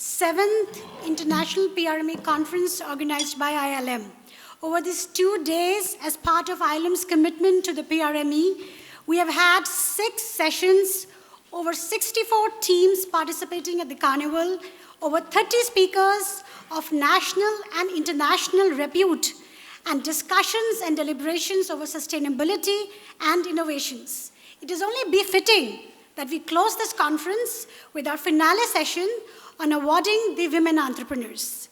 7th International PRME Conference organized by ILM. Over these 2 days, as part of ILM's commitment to the PRME, we have had 6 sessions, over 64 teams participating at the carnival, over 30 speakers of national and international repute, and discussions and deliberations over sustainability and innovations. It is only befitting that we close this conference with our finale session on awarding the women entrepreneurs.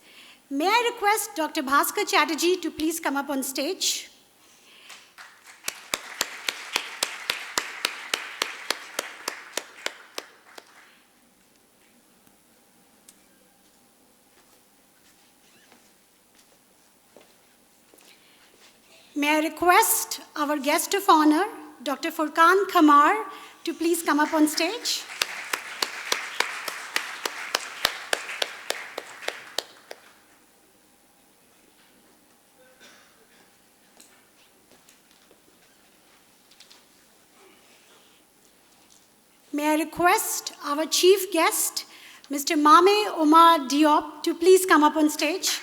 May I request Dr. Bhaskar Chatterjee to please come up on stage. May I request our guest of honor, Dr. Furqan Qamar, to please come up on stage. May I request our chief guest, Mr. Mame Omar Diop, to please come up on stage.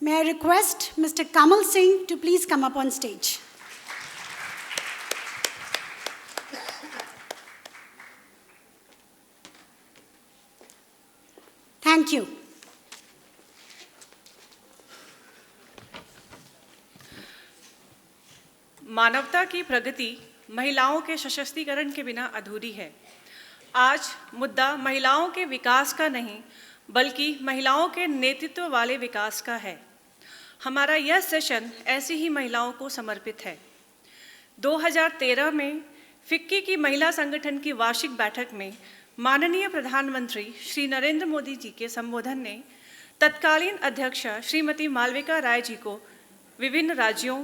May I request Mr. Kamal Singh to please come up on stage. Thank you. मानवता की प्रगति महिलाओं के सशक्तिकरण के बिना अधूरी है। आज मुद्दा महिलाओं के विकास का नहीं, बल्कि महिलाओं के नेतृत्व वाले विकास का है। हमारा यह सेशन ऐसी ही महिलाओं को समर्पित है। 2013 में फिक्की की महिला संगठन की वार्षिक बैठक में माननीय प्रधानमंत्री श्री नरेंद्र मोदी जी के संबोधन ने तत्कालीन अध्यक्षा श्रीमती मालविका राय जी को विभिन्न राज्यों,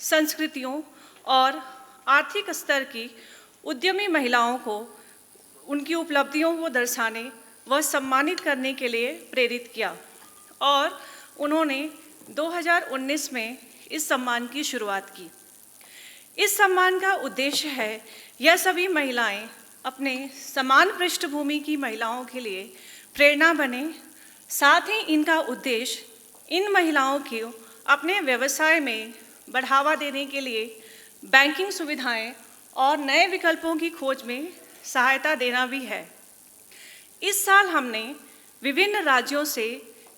संस्कृतियों और आर्थिक स्तर की उद्यमी महिलाओं को उनकी उपलब्धियों को दर्शाने व सम्मानित करने के लिए प्रेरित किया और उन्होंने 2019 में इस सम्मान की शुरुआत की। इस सम्मान का उद्देश्य है यह सभी महिलाएं अपने समान पृष्ठभूमि की महिलाओं के लिए प्रेरणा बने। साथ ही इनका उद्देश्य इन महिलाओं को अपने व्यवसाय में बढ़ावा देने के लिए बैंकिंग सुविधाएं और नए विकल्पों की खोज में सहायता देना भी है। इस साल हमने विभिन्न राज्यों से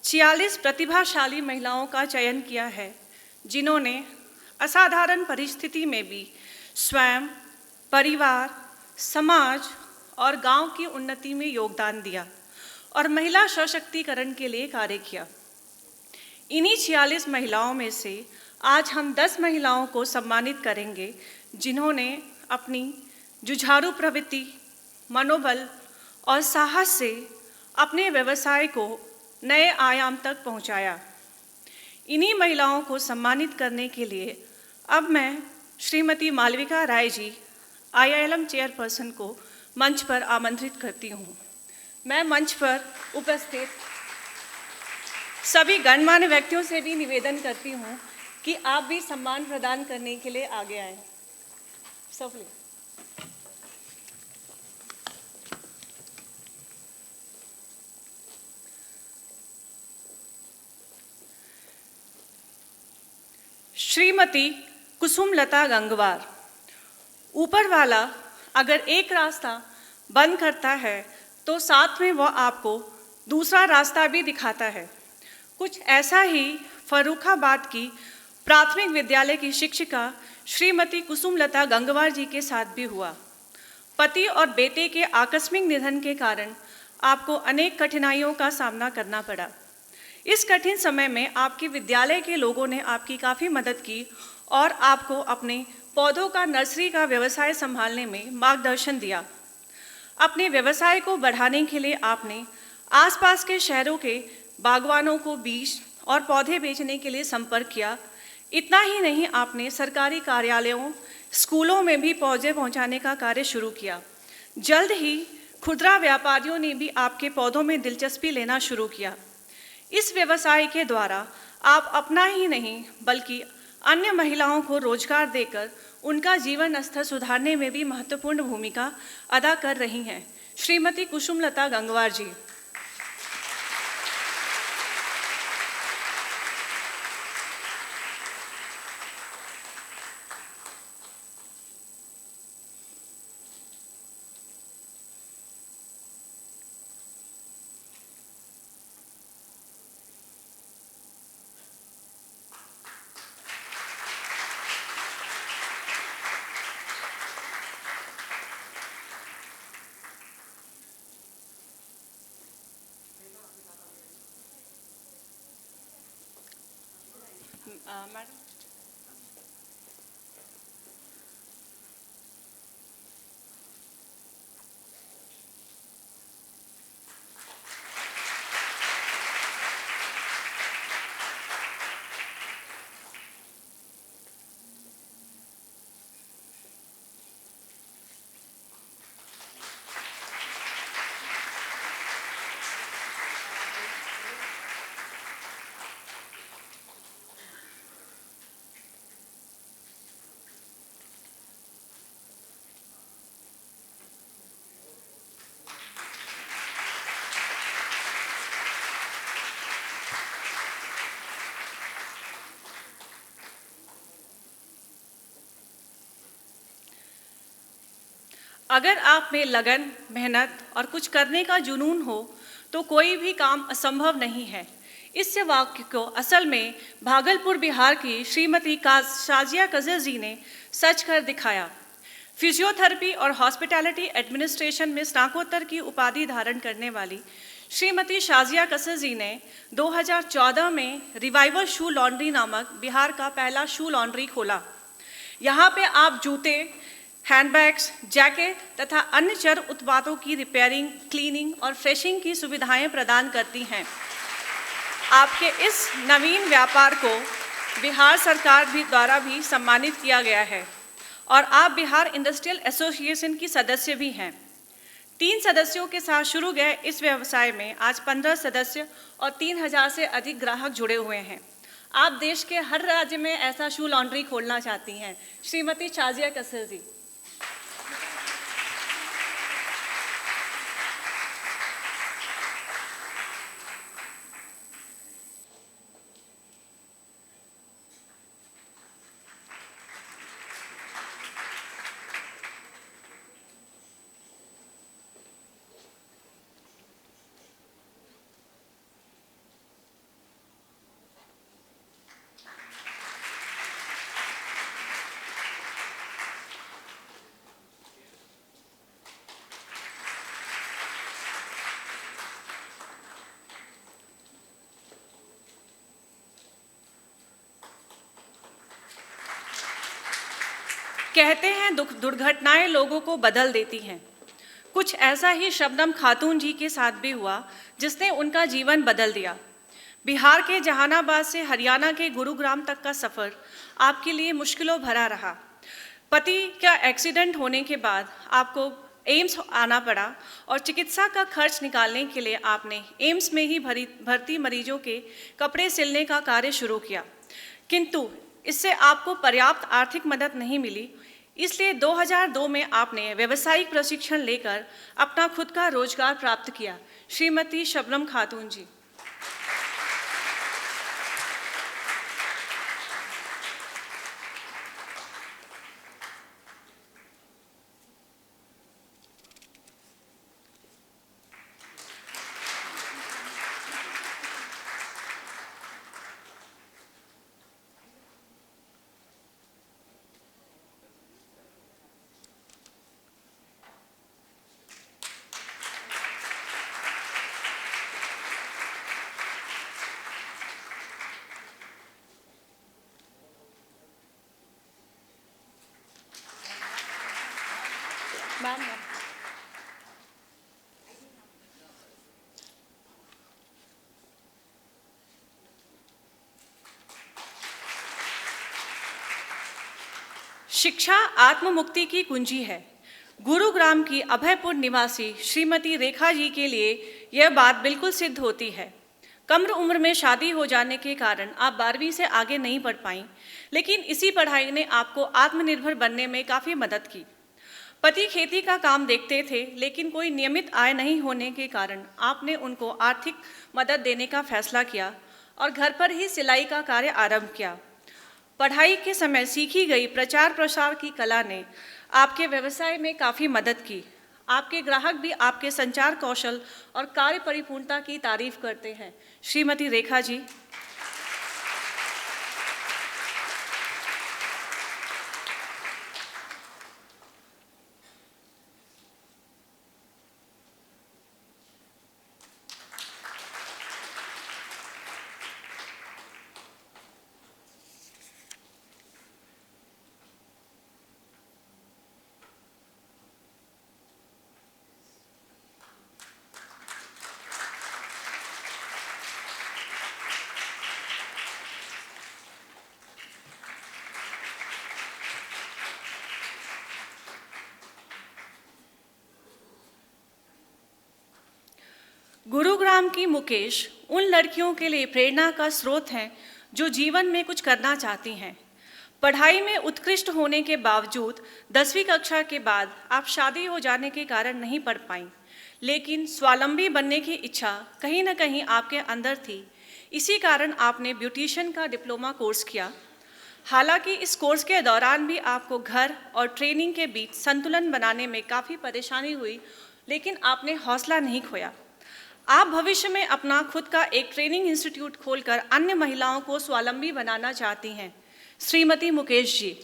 46 प्रतिभाशाली महिलाओं का चयन किया है, जिन्होंने असाधारण परिस्थिति में भी स्वयं, परिवार, समाज और गांव की उन्नति में योगदान दिया और महिला सशक्तिकरण के लिए कार्य किया। इन्हीं 46 महिलाओं में से आज हम 10 महिलाओं को सम्मानित करेंगे, जिन्होंने अपनी जुझारू प्रवृत्ति, मनोबल और साहस से अपने व्यवसाय को नए आयाम तक पहुंचाया। इन्हीं महिलाओं को सम्मानित करने के लिए अब मैं श्रीमती मालविका राय जी, IILM चेयरपर्सन को मंच पर आमंत्रित करती हूँ। मैं मंच पर उपस्थित सभी गणमान्य व्यक्तियों से भी निवेदन करती हूँ कि आप भी सम्मान प्रदान करने के लिए आगे आएं। सफली श्रीमती कुसुमलता गंगवार। ऊपर वाला अगर एक रास्ता बंद करता है तो साथ में वह आपको दूसरा रास्ता भी दिखाता है। कुछ ऐसा ही फर्रुखाबाद की प्राथमिक विद्यालय की शिक्षिका श्रीमती कुसुमलता गंगवार जी के साथ भी हुआ। पति और बेटे के आकस्मिक निधन के कारण आपको अनेक कठिनाइयों का सामना करना पड़ा। इस कठिन समय में आपके विद्यालय के लोगों ने आपकी काफ़ी मदद की और आपको अपने पौधों का नर्सरी का व्यवसाय संभालने में मार्गदर्शन दिया। अपने व्यवसाय को बढ़ाने के लिए आपने आसपास के शहरों के बागवानों को बीज और पौधे बेचने के लिए संपर्क किया। इतना ही नहीं, आपने सरकारी कार्यालयों, स्कूलों में भी पौधे पहुंचाने का कार्य शुरू किया। जल्द ही खुदरा व्यापारियों ने भी आपके पौधों में दिलचस्पी लेना शुरू किया। इस व्यवसाय के द्वारा आप अपना ही नहीं बल्कि अन्य महिलाओं को रोजगार देकर उनका जीवन स्तर सुधारने में भी महत्वपूर्ण भूमिका अदा कर रही हैं। श्रीमती कुसुमलता गंगवार जी। मैडम, अगर आप में लगन, मेहनत और कुछ करने का जुनून हो तो कोई भी काम असंभव नहीं है। इस वाक्य को असल में भागलपुर बिहार की श्रीमती शाजिया कज़र जी ने सच कर दिखाया। फिजियोथेरेपी और हॉस्पिटैलिटी एडमिनिस्ट्रेशन में स्नातकोत्तर की उपाधि धारण करने वाली श्रीमती शाजिया कज़र जी ने 2014 में रिवाइवल शू लॉन्ड्री नामक बिहार का पहला शू लॉन्ड्री खोला। यहाँ पे आप जूते, हैंडबैग्स, जैकेट तथा अन्य चर उत्पादों की रिपेयरिंग, क्लीनिंग और फ्रेशिंग की सुविधाएं प्रदान करती हैं। आपके इस नवीन व्यापार को बिहार सरकार द्वारा भी सम्मानित किया गया है और आप बिहार इंडस्ट्रियल एसोसिएशन की सदस्य भी हैं। 3 सदस्यों के साथ शुरू गए इस व्यवसाय में आज 15 सदस्य और 3000 से अधिक ग्राहक जुड़े हुए हैं। आप देश के हर राज्य में ऐसा शू लॉन्ड्री खोलना चाहती हैं। श्रीमती शाजिया कज़र जी। कहते हैं दुर्घटनाएं लोगों को बदल देती हैं। कुछ ऐसा ही शबनम खातून जी के साथ भी हुआ जिसने उनका जीवन बदल दिया। बिहार के जहानाबाद से हरियाणा के गुरुग्राम तक का सफ़र आपके लिए मुश्किलों भरा रहा। पति का एक्सीडेंट होने के बाद आपको एम्स आना पड़ा और चिकित्सा का खर्च निकालने के लिए आपने एम्स में ही भर्ती मरीजों के कपड़े सिलने का कार्य शुरू किया, किंतु इससे आपको पर्याप्त आर्थिक मदद नहीं मिली। इसलिए 2002 में आपने व्यावसायिक प्रशिक्षण लेकर अपना खुद का रोजगार प्राप्त किया। श्रीमती शबनम खातून जी। शिक्षा आत्ममुक्ति की कुंजी है। गुरुग्राम की अभयपुर निवासी श्रीमती रेखा जी के लिए यह बात बिल्कुल सिद्ध होती है। कम उम्र में शादी हो जाने के कारण आप 12वीं से आगे नहीं पढ़ पाईं, लेकिन इसी पढ़ाई ने आपको आत्मनिर्भर बनने में काफ़ी मदद की। पति खेती का काम देखते थे, लेकिन कोई नियमित आय नहीं होने के कारण आपने उनको आर्थिक मदद देने का फैसला किया और घर पर ही सिलाई का कार्य आरंभ किया। पढ़ाई के समय सीखी गई प्रचार प्रसार की कला ने आपके व्यवसाय में काफ़ी मदद की। आपके ग्राहक भी आपके संचार कौशल और कार्य परिपूर्णता की तारीफ करते हैं। श्रीमती रेखा जी। गुरुग्राम की मुकेश उन लड़कियों के लिए प्रेरणा का स्रोत हैं जो जीवन में कुछ करना चाहती हैं। पढ़ाई में उत्कृष्ट होने के बावजूद 10वीं कक्षा के बाद आप शादी हो जाने के कारण नहीं पढ़ पाईं, लेकिन स्वावलंबी बनने की इच्छा कहीं न कहीं आपके अंदर थी। इसी कारण आपने ब्यूटिशियन का डिप्लोमा कोर्स किया। हालांकि इस कोर्स के दौरान भी आपको घर और ट्रेनिंग के बीच संतुलन बनाने में काफ़ी परेशानी हुई, लेकिन आपने हौसला नहीं खोया। आप भविष्य में अपना खुद का एक ट्रेनिंग इंस्टीट्यूट खोलकर अन्य महिलाओं को स्वावलंबी बनाना चाहती हैं। श्रीमती मुकेश जी।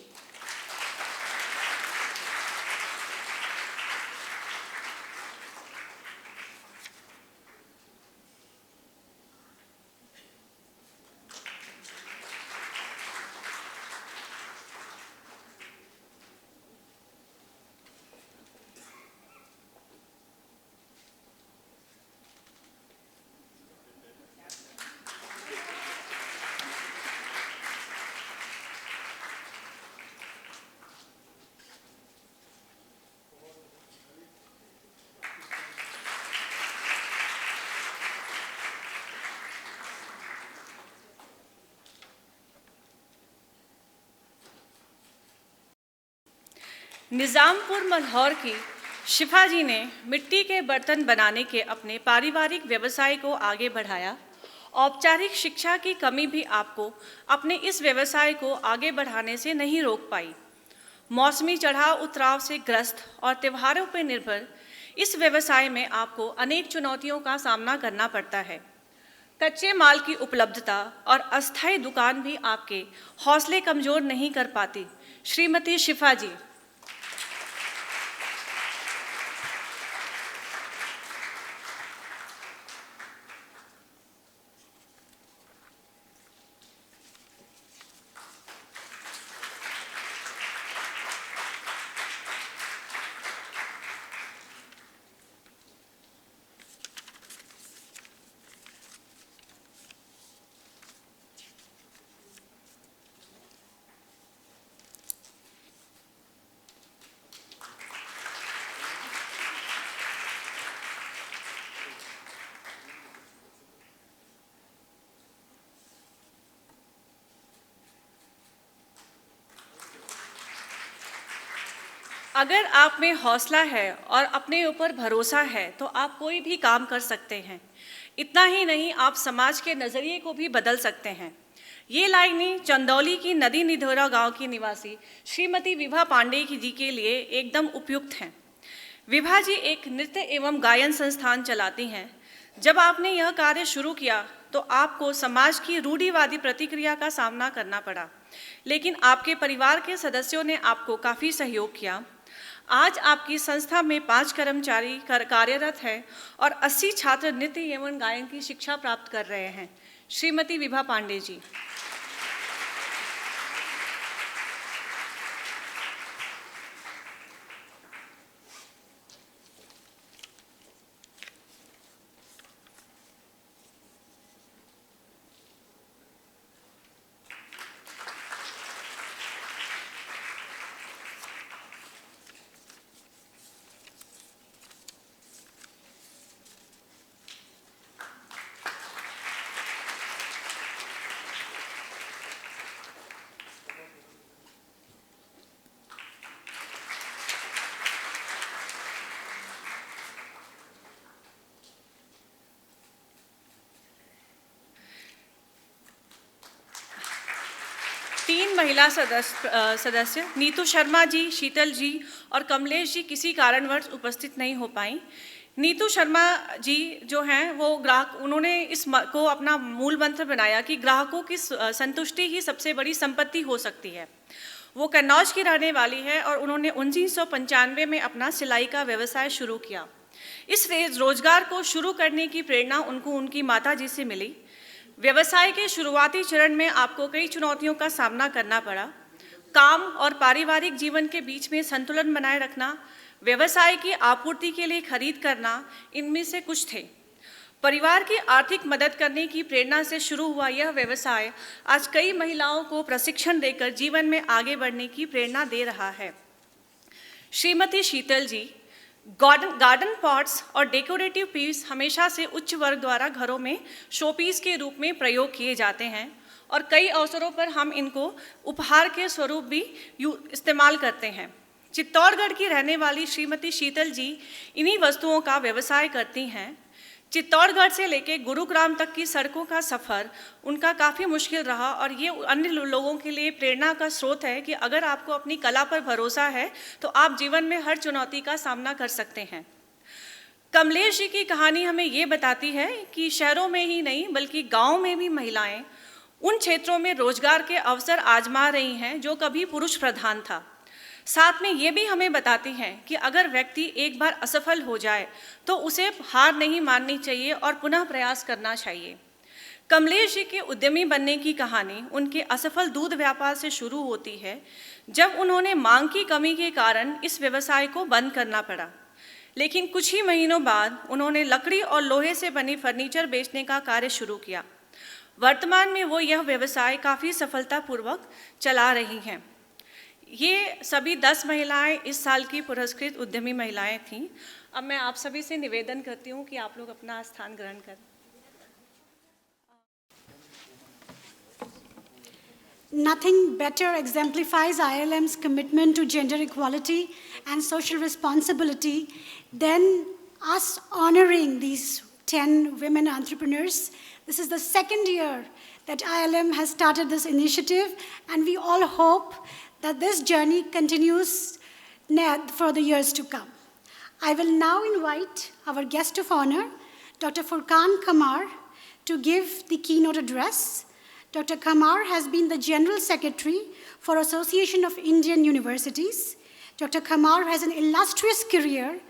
निज़ामपुर मल्हौर की शिफा जी ने मिट्टी के बर्तन बनाने के अपने पारिवारिक व्यवसाय को आगे बढ़ाया। औपचारिक शिक्षा की कमी भी आपको अपने इस व्यवसाय को आगे बढ़ाने से नहीं रोक पाई। मौसमी चढ़ाव उतराव से ग्रस्त और त्योहारों पर निर्भर इस व्यवसाय में आपको अनेक चुनौतियों का सामना करना पड़ता है। कच्चे माल की उपलब्धता और अस्थायी दुकान भी आपके हौसले कमजोर नहीं कर पाती। श्रीमती शिफा जी। अगर आप में हौसला है और अपने ऊपर भरोसा है तो आप कोई भी काम कर सकते हैं। इतना ही नहीं, आप समाज के नज़रिए को भी बदल सकते हैं। ये लाइनें चंदौली की नदी निधोरा गांव की निवासी श्रीमती विभा पांडे जी के लिए एकदम उपयुक्त हैं। विभा जी एक नृत्य एवं गायन संस्थान चलाती हैं। जब आपने यह कार्य शुरू किया तो आपको समाज की रूढ़िवादी प्रतिक्रिया का सामना करना पड़ा, लेकिन आपके परिवार के सदस्यों ने आपको काफ़ी सहयोग किया। आज आपकी संस्था में 5 कर्मचारी कार्यरत हैं और 80 छात्र नृत्य एवं गायन की शिक्षा प्राप्त कर रहे हैं। श्रीमती विभा पांडे जी। महिला सदस्य नीतू शर्मा जी, शीतल जी और कमलेश जी किसी कारणवश उपस्थित नहीं हो पाई। नीतू शर्मा जी जो हैं वो उन्होंने को अपना मूल मंत्र बनाया कि ग्राहकों की संतुष्टि ही सबसे बड़ी संपत्ति हो सकती है। वो कन्नौज की रहने वाली है और उन्होंने 1995 में अपना सिलाई का व्यवसाय शुरू किया। इस रोजगार को शुरू करने की प्रेरणा उनको उनकी माता जी से मिली। व्यवसाय के शुरुआती चरण में आपको कई चुनौतियों का सामना करना पड़ा। काम और पारिवारिक जीवन के बीच में संतुलन बनाए रखना, व्यवसाय की आपूर्ति के लिए खरीद करना, इनमें से कुछ थे। परिवार की आर्थिक मदद करने की प्रेरणा से शुरू हुआ यह व्यवसाय आज कई महिलाओं को प्रशिक्षण देकर जीवन में आगे बढ़ने की प्रेरणा दे रहा है। श्रीमती शीतल जी गार्डन पॉट्स और डेकोरेटिव पीस हमेशा से उच्च वर्ग द्वारा घरों में शोपीस के रूप में प्रयोग किए जाते हैं और कई अवसरों पर हम इनको उपहार के स्वरूप भी इस्तेमाल करते हैं। चित्तौड़गढ़ की रहने वाली श्रीमती शीतल जी इन्हीं वस्तुओं का व्यवसाय करती हैं। चित्तौड़गढ़ से लेकर गुरुग्राम तक की सड़कों का सफ़र उनका काफ़ी मुश्किल रहा और ये अन्य लोगों के लिए प्रेरणा का स्रोत है कि अगर आपको अपनी कला पर भरोसा है तो आप जीवन में हर चुनौती का सामना कर सकते हैं। कमलेश जी की कहानी हमें ये बताती है कि शहरों में ही नहीं बल्कि गाँव में भी महिलाएं उन क्षेत्रों में रोजगार के अवसर आजमा रही हैं जो कभी पुरुष प्रधान था। साथ में ये भी हमें बताती हैं कि अगर व्यक्ति एक बार असफल हो जाए तो उसे हार नहीं माननी चाहिए और पुनः प्रयास करना चाहिए। कमलेश जी के उद्यमी बनने की कहानी उनके असफल दूध व्यापार से शुरू होती है, जब उन्होंने मांग की कमी के कारण इस व्यवसाय को बंद करना पड़ा। लेकिन कुछ ही महीनों बाद उन्होंने लकड़ी और लोहे से बनी फर्नीचर बेचने का कार्य शुरू किया। वर्तमान में वो यह व्यवसाय काफ़ी सफलतापूर्वक चला रही हैं। ये सभी 10 महिलाएं इस साल की पुरस्कृत उद्यमी महिलाएं थीं। अब मैं आप सभी से निवेदन करती हूँ कि आप लोग अपना स्थान ग्रहण करें। Nothing better exemplifies ILM's commitment to gender equality and social responsibility than us honoring these 10 women entrepreneurs. This is the second year that ILM has started this initiative, and we all hope that this journey continues for the years to come. I will now invite our guest of honor, Dr. Furqan Qamar, to give the keynote address. Dr. Qamar has been the General Secretary for Association of Indian Universities. Dr. Qamar has an illustrious career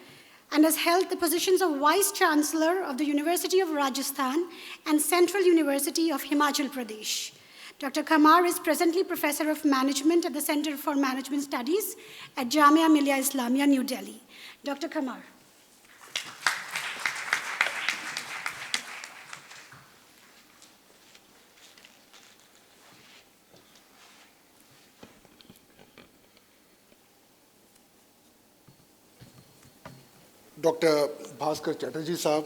and has held the positions of Vice Chancellor of the University of Rajasthan and Central University of Himachal Pradesh. Dr. Qamar is presently Professor of Management at the Center for Management Studies at Jamia Millia Islamia, New Delhi. Dr. Qamar. Dr. Bhaskar Chatterjee Saab,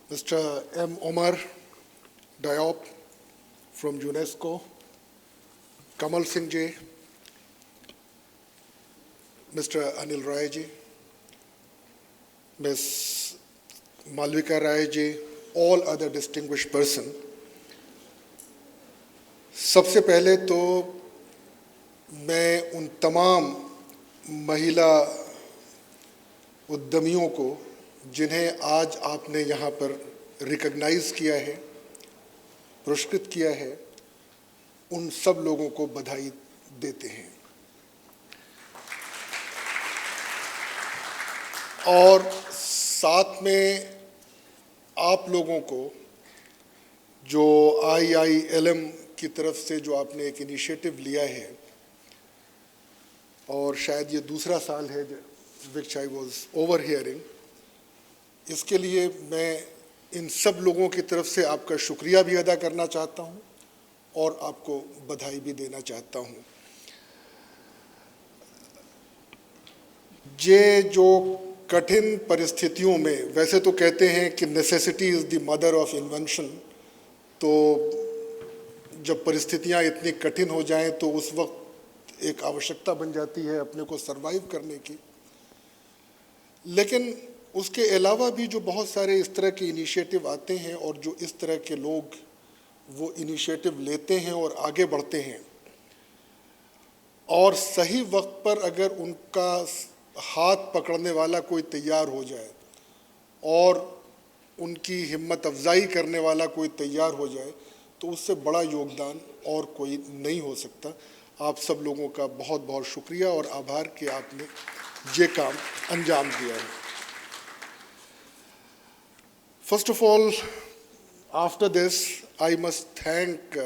Mr. M. Omar Diop from UNESCO, Kamal Singh Ji, Mr. Anil Rai Ji, Ms. Malvika Rai Ji, all other distinguished persons. सबसे पहले तो मैं उन तमाम महिला उद्यमियों को जिन्हें आज आपने यहाँ पर रिकॉग्नाइज किया है, पुरस्कृत किया है, उन सब लोगों को बधाई देते हैं। और साथ में आप लोगों को जो IILM की तरफ से जो आपने एक इनिशिएटिव लिया है, और शायद ये दूसरा साल है which I was overhearing, इसके लिए मैं इन सब लोगों की तरफ से आपका शुक्रिया भी अदा करना चाहता हूँ और आपको बधाई भी देना चाहता हूँ। ये जो कठिन परिस्थितियों में, वैसे तो कहते हैं कि necessity is the mother of invention, तो जब परिस्थितियाँ इतनी कठिन हो जाएं तो उस वक्त एक आवश्यकता बन जाती है अपने को सरवाइव करने की। लेकिन उसके अलावा भी जो बहुत सारे इस तरह के इनिशिएटिव आते हैं और जो इस तरह के लोग वो इनिशिएटिव लेते हैं और आगे बढ़ते हैं, और सही वक्त पर अगर उनका हाथ पकड़ने वाला कोई तैयार हो जाए और उनकी हिम्मत अफजाई करने वाला कोई तैयार हो जाए, तो उससे बड़ा योगदान और कोई नहीं हो सकता। आप सब लोगों का बहुत बहुत शुक्रिया और आभार कि आपने ये काम अंजाम दिया है। First of all, after this, I must thank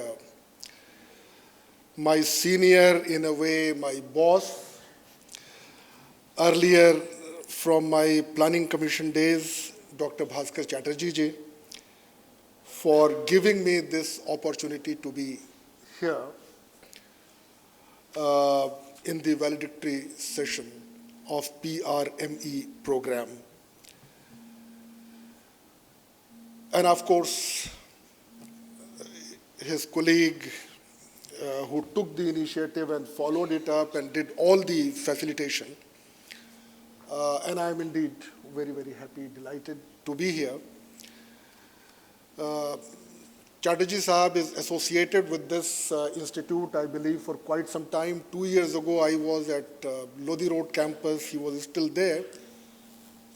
my senior, in a way, my boss. Earlier, from my planning commission days, Dr. Bhaskar Chatterjee ji, for giving me this opportunity to be here in the valedictory session of PRME program. And of course, his colleague who took the initiative and followed it up and did all the facilitation. And I am indeed very, very happy, delighted to be here. Chatterjee Sahab is associated with this institute, I believe, for quite some time. 2 years ago, I was at Lodi Road campus. He was still there.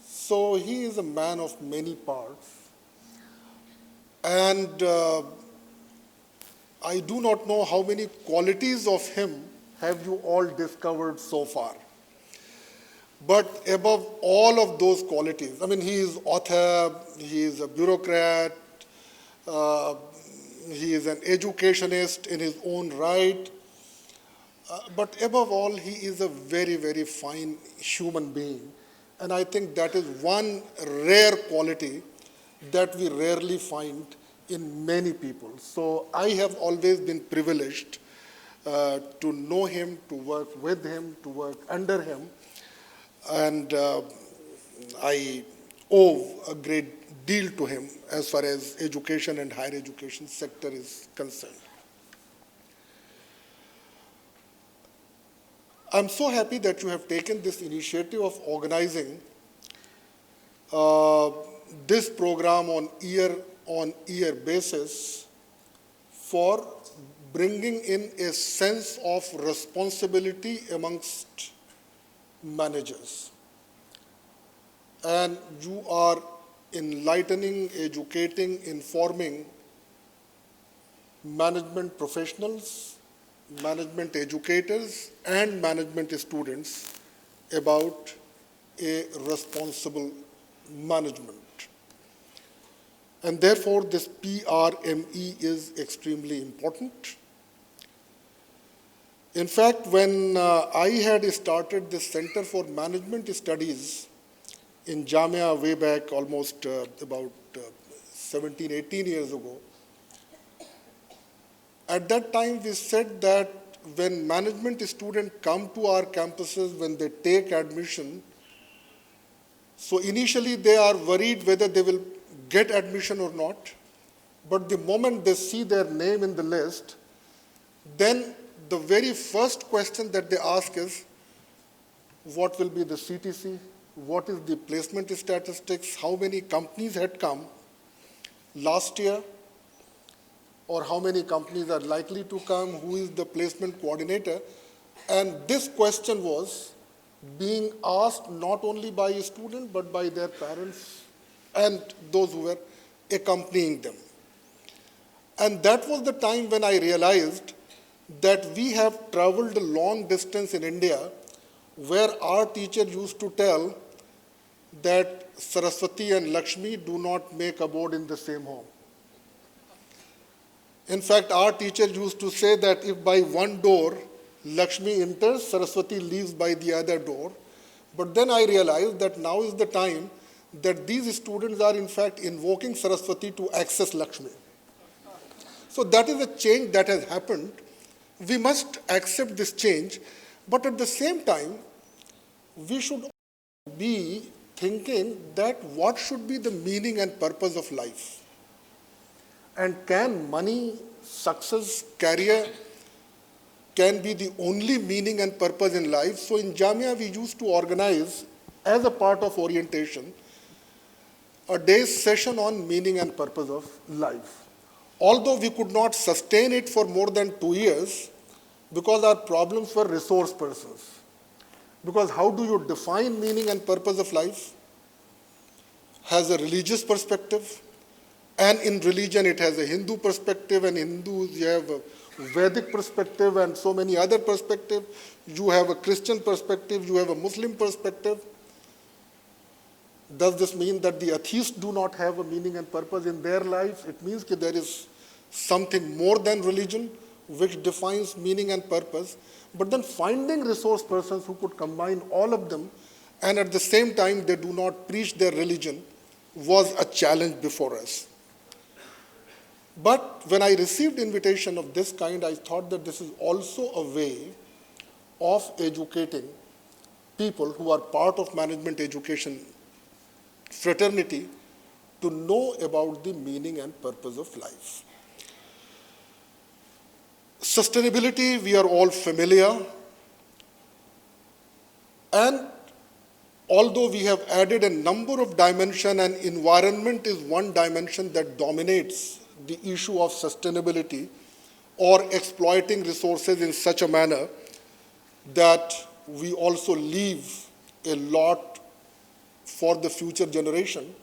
So he is a man of many parts. And I do not know how many qualities of him have you all discovered so far. But above all of those qualities, I mean, he is author, he is a bureaucrat, he is an educationist in his own right, but above all, he is a very, very fine human being. And I think that is one rare quality that we rarely find in many people. So I have always been privileged to know him, to work with him, to work under him. And I owe a great deal to him as far as education and higher education sector is concerned. I'm so happy that you have taken this initiative of organizing this program on year basis for bringing in a sense of responsibility amongst managers. And you are enlightening, educating, informing management professionals, management educators, and management students about a responsible management. And therefore, this PRME is extremely important. In fact, when I had started the Center for Management Studies in Jamia way back almost about 17, 18 years ago, at that time we said that when management students come to our campuses, when they take admission, so initially they are worried whether they will get admission or not, but the moment they see their name in the list, then the very first question that they ask is, what will be the CTC? What is the placement statistics? How many companies had come last year? Or how many companies are likely to come? Who is the placement coordinator? And this question was being asked not only by a student, but by their parents and those who were accompanying them. And that was the time when I realized that we have traveled a long distance in India, where our teacher used to tell that Saraswati and Lakshmi do not make abode in the same home. In fact, our teacher used to say that if by one door Lakshmi enters, Saraswati leaves by the other door. But then I realized that now is the time that these students are in fact invoking Saraswati to access Lakshmi. So that is a change that has happened. We must accept this change, but at the same time, we should be thinking that what should be the meaning and purpose of life? And can money, success, career, can be the only meaning and purpose in life? So in Jamia, we used to organize, as a part of orientation, a day's session on meaning and purpose of life. although we could not sustain it for more than 2 years because our problems were resource persons. Because how do you define meaning and purpose of life? Has a religious perspective, and in religion it has a Hindu perspective, and Hindus you have a Vedic perspective and so many other perspectives. You have a Christian perspective, you have a Muslim perspective. Does this mean that the atheists do not have a meaning and purpose in their lives? It means that there is something more than religion which defines meaning and purpose. But then finding resource persons who could combine all of them and at the same time they do not preach their religion was a challenge before us. But when I received invitation of this kind, I thought that this is also a way of educating people who are part of management education fraternity to know about the meaning and purpose of life. Sustainability, we are all familiar. And although we have added a number of dimensions, and environment is one dimension that dominates the issue of sustainability or exploiting resources in such a manner that we also leave a lot for the future generation.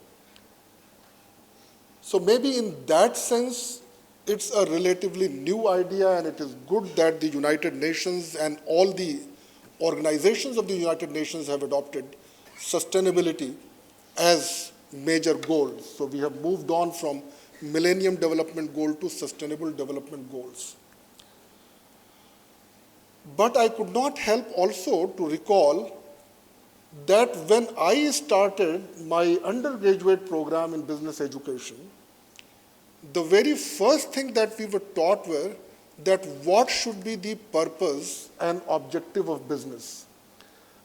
So maybe in that sense, it's a relatively new idea, and it is good that the United Nations and all the organizations of the United Nations have adopted sustainability as major goals. So we have moved on from Millennium Development Goal to Sustainable Development Goals. But I could not help also to recall that when I started my undergraduate program in business education, the very first thing that we were taught were that what should be the purpose and objective of business.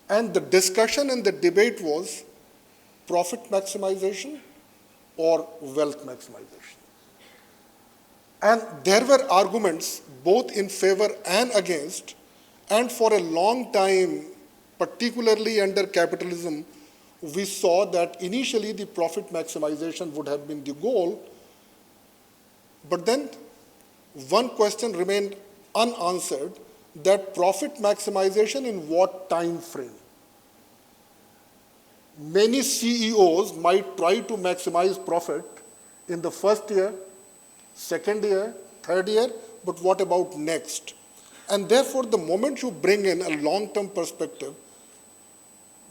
And the discussion and the debate was profit maximization or wealth maximization. And there were arguments both in favor and against, and for a long time, particularly under capitalism, we saw that initially the profit maximization would have been the goal, but then one question remained unanswered, that profit maximization in what time frame? Many CEOs might try to maximize profit in the first year, second year, third year, but what about next? And therefore, the moment you bring in a long-term perspective,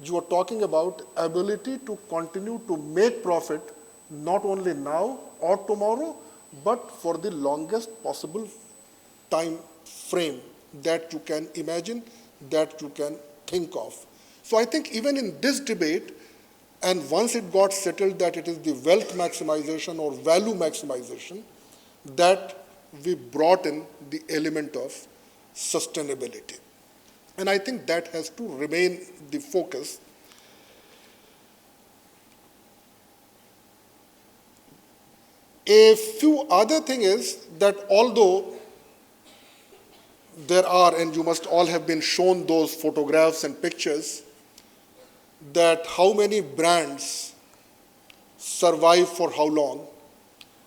you are talking about ability to continue to make profit not only now or tomorrow, but for the longest possible time frame that you can imagine, that you can think of. So I think even in this debate, and once it got settled that it is the wealth maximization or value maximization, that we brought in the element of sustainability. And I think that has to remain the focus. A few other thing is that although there are, and you must all have been shown those photographs and pictures, that how many brands survive for how long,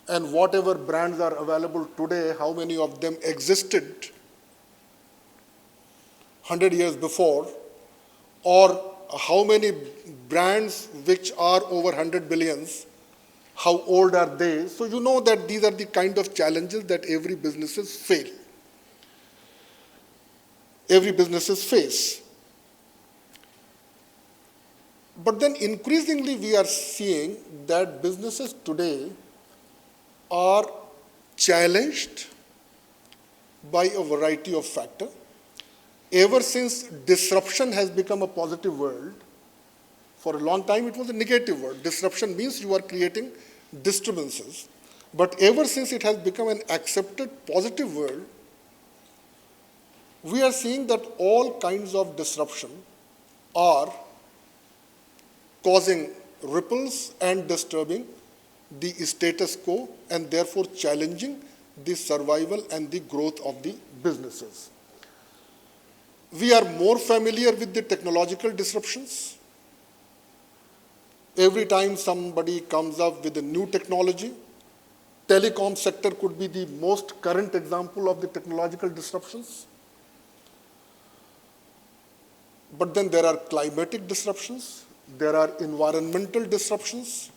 and whatever brands are available today, how many of them existed 100 years before, or how many brands which are over 100 billions, how old are they? So you know that these are the kind of challenges that every businesses face. Every businesses face. But then increasingly we are seeing that businesses today are challenged by a variety of factors. Ever since disruption has become a positive word, for a long time it was a negative word. Disruption means you are creating disturbances. But ever since it has become an accepted positive word, we are seeing that all kinds of disruption are causing ripples and disturbing the status quo, and therefore challenging the survival and the growth of the businesses. We are more familiar with the technological disruptions. Every time somebody comes up with a new technology, Telecom sector could be the most current example of the technological disruptions. But then there are climatic disruptions, there are environmental disruptions,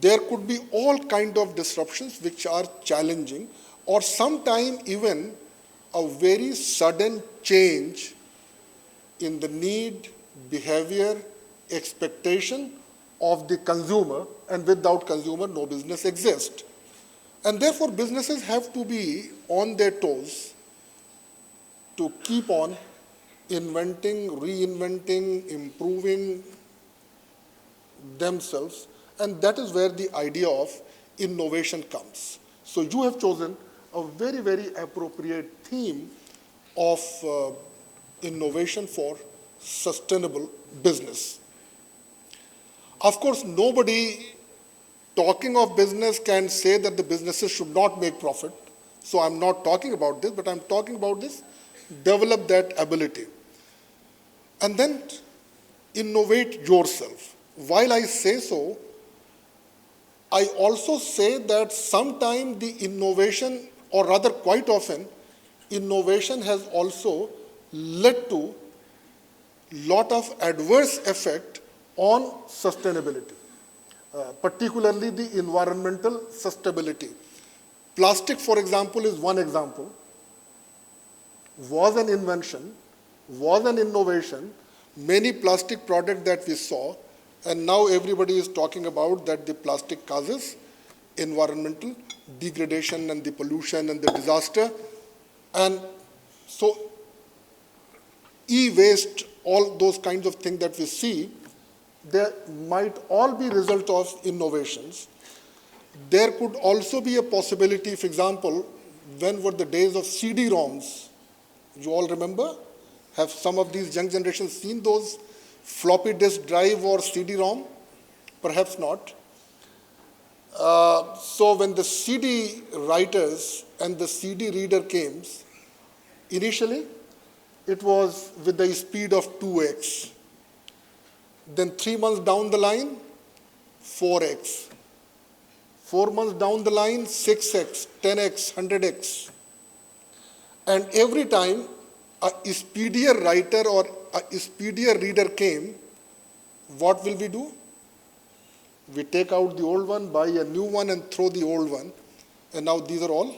there could be all kind of disruptions which are challenging, or sometime even a very sudden change in the need, behavior, expectation of the consumer, and without consumer no business exists. And therefore businesses have to be on their toes to keep on inventing, reinventing, improving themselves, and that is where the idea of innovation comes. So you have chosen a very, very appropriate theme of innovation for sustainable business. Of course, nobody talking of business can say that the businesses should not make profit. So I'm not talking about this, but I'm talking about this, develop that ability. And then innovate yourself. While I say so, I also say that sometimes the innovation, or rather quite often, innovation has also led to lot of adverse effect on sustainability, particularly the environmental sustainability. Plastic, for example, is one example. Was an invention, was an innovation, many plastic products that we saw, and now everybody is talking about that the plastic causes environmental degradation and the pollution and the disaster. And so e-waste, all those kinds of things that we see, they might all be result of innovations. There could also be a possibility, for example, when were the days of CD-ROMs? You all remember? Have some of these young generations seen those floppy disk drive or CD-ROM? Perhaps not. So when the CD writers and the CD reader came, initially it was with the speed of 2x. Then 3 months down the line, 4x. 4 months down the line, 6x, 10x, 100x. And every time a speedier writer or a speedier reader came, what will we do? We take out the old one, buy a new one, and throw the old one. And now these are all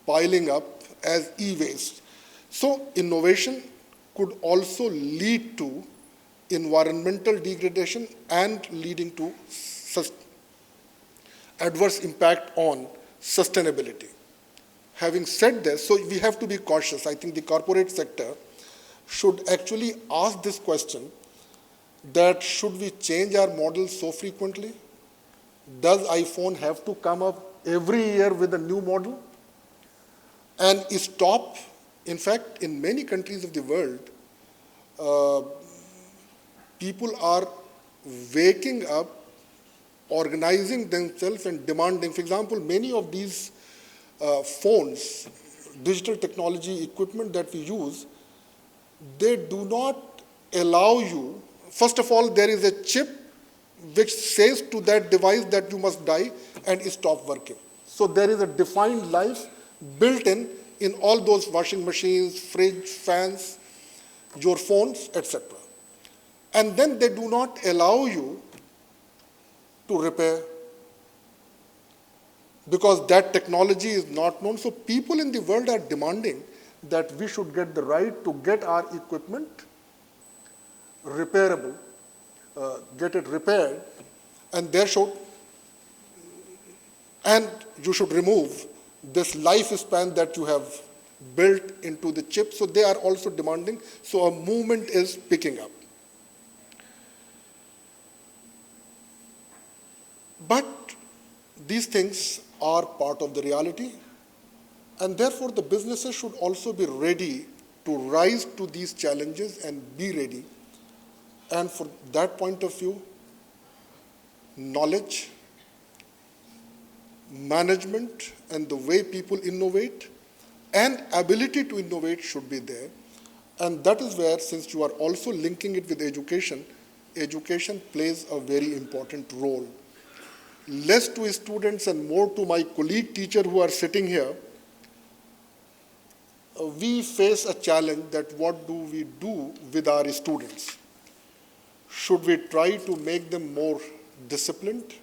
piling up as e-waste. So innovation could also lead to environmental degradation and leading to adverse impact on sustainability. Having said this, so we have to be cautious. I think the corporate sector should actually ask this question, that should we change our models so frequently? Does iPhone have to come up every year with a new model? And stop, in fact, in many countries of the world, people are waking up, organizing themselves and demanding. For example, many of these phones, digital technology equipment that we use, they do not allow you. First of all, there is a chip which says to that device that you must die and stop working. So there is a defined life built in all those washing machines, fridge, fans, your phones, etc. And then they do not allow you to repair, because that technology is not known. So people in the world are demanding that we should get the right to get our equipment repairable, get it repaired, and you should remove this lifespan that you have built into the chip. So they are also demanding. So a movement is picking up. But these things are part of the reality, and therefore the businesses should also be ready to rise to these challenges and be ready. And for that point of view, knowledge, management, and the way people innovate and ability to innovate should be there. And that is where, since you are also linking it with education, education plays a very important role. less to students and more to my colleague teacher who are sitting here, we face a challenge that what do we do with our students? Should we try to make them more disciplined?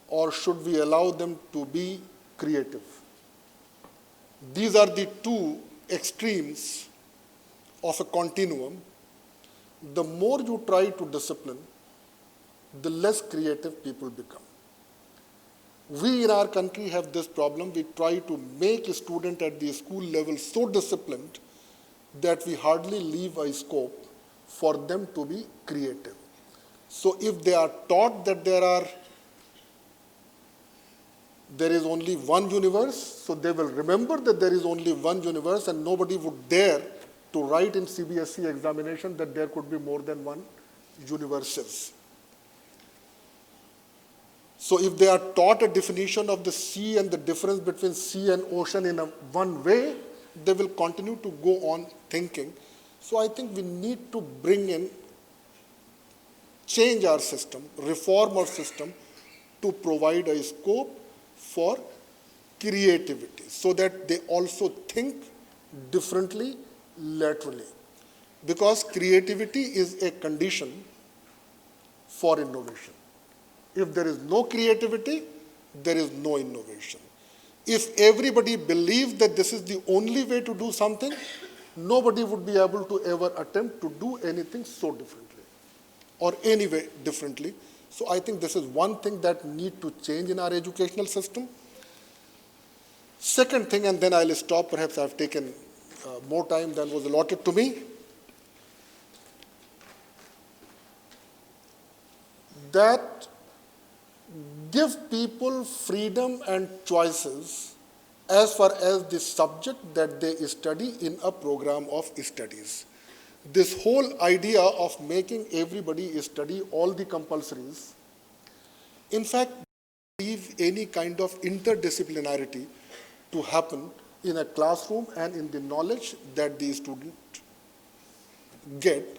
Or should we allow them to be creative? These are the two extremes of a continuum. The more you try to discipline, the less creative people become. We in our country have this problem. We try to make a student at the school level so disciplined that we hardly leave a scope for them to be creative. So if they are taught that there is only one universe, so they will remember that there is only one universe, and nobody would dare to write in CBSE examination that there could be more than one universes. So if they are taught a definition of the sea and the difference between sea and ocean in one way, they will continue to go on thinking. So I think we need to bring in, change our system, reform our system to provide a scope for creativity so that they also think differently laterally. Because creativity is a condition for innovation. If there is no creativity, there is no innovation. If everybody believes that this is the only way to do something, nobody would be able to ever attempt to do anything so differently or any way differently. So I think this is one thing that needs to change in our educational system. Second thing, and then I'll stop, perhaps I've taken more time than was allotted to me, that give people freedom and choices as far as the subject that they study in a program of studies. This whole idea of making everybody study all the compulsories, in fact, leave any kind of interdisciplinarity to happen in a classroom and in the knowledge that the student get.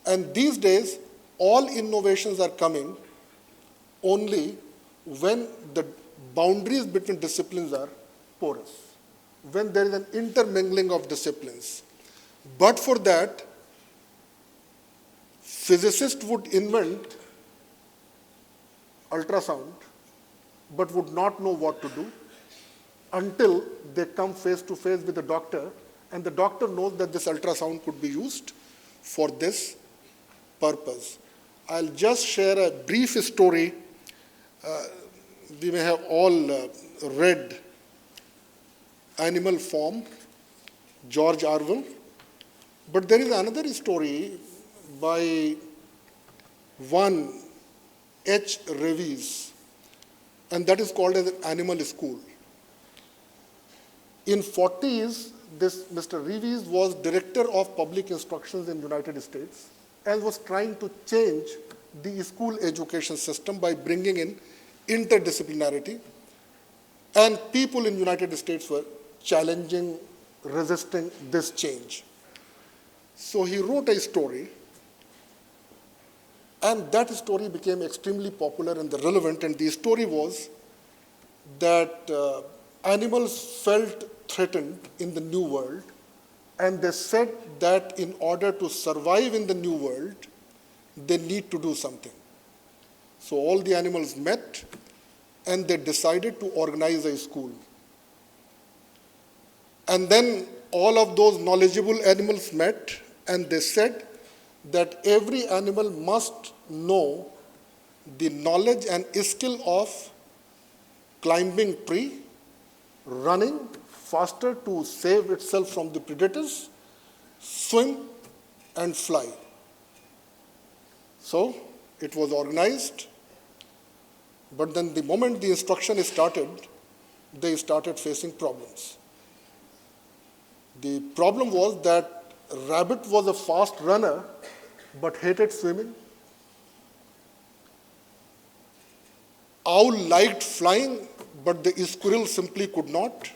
And these days, all innovations are coming only when the boundaries between disciplines are porous, when there is an intermingling of disciplines. But for that, physicists would invent ultrasound, but would not know what to do until they come face to face with the doctor, and the doctor knows that this ultrasound could be used for this purpose. I'll just share a brief story. We may have all read Animal Farm, George Orwell, but there is another story by one H. Reeves, and that is called as Animal School. In 40s, this Mr. Reeves was director of public instructions in the United States and was trying to change the school education system by bringing in interdisciplinarity, and people in the United States were challenging, resisting this change. So he wrote a story, and that story became extremely popular and relevant, and the story was that animals felt threatened in the new world, and they said that in order to survive in the new world, they need to do something. So all the animals met, and they decided to organize a school. And then all of those knowledgeable animals met, and they said that every animal must know the knowledge and skill of climbing tree, running faster to save itself from the predators, swim, and fly. So it was organized, but then the moment the instruction started, they started facing problems. The problem was that rabbit was a fast runner, but hated swimming. Owl liked flying, but the squirrel simply could not.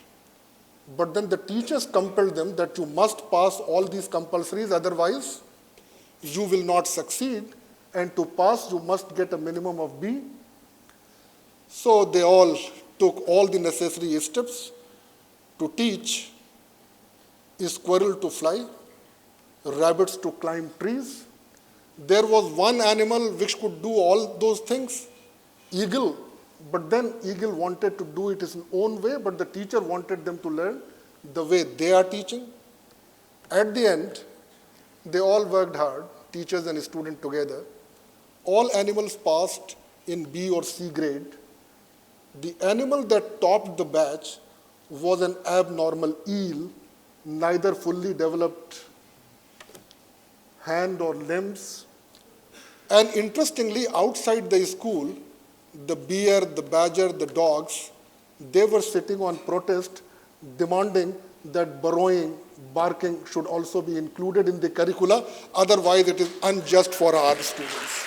But then the teachers compelled them that you must pass all these compulsories, otherwise you will not succeed. and to pass you must get a minimum of B. So they all took all the necessary steps to teach a squirrel to fly, rabbits to climb trees. There was one animal which could do all those things, eagle. But then eagle wanted to do it his own way, but the teacher wanted them to learn the way they are teaching. At the end, they all worked hard, teachers and students together. All animals passed in B or C grade. The animal that topped the batch was an abnormal eel, neither fully developed hand or limbs. And interestingly, outside the school, the bear, the badger, the dogs, they were sitting on protest, demanding that burrowing, barking should also be included in the curricula, otherwise it is unjust for our students.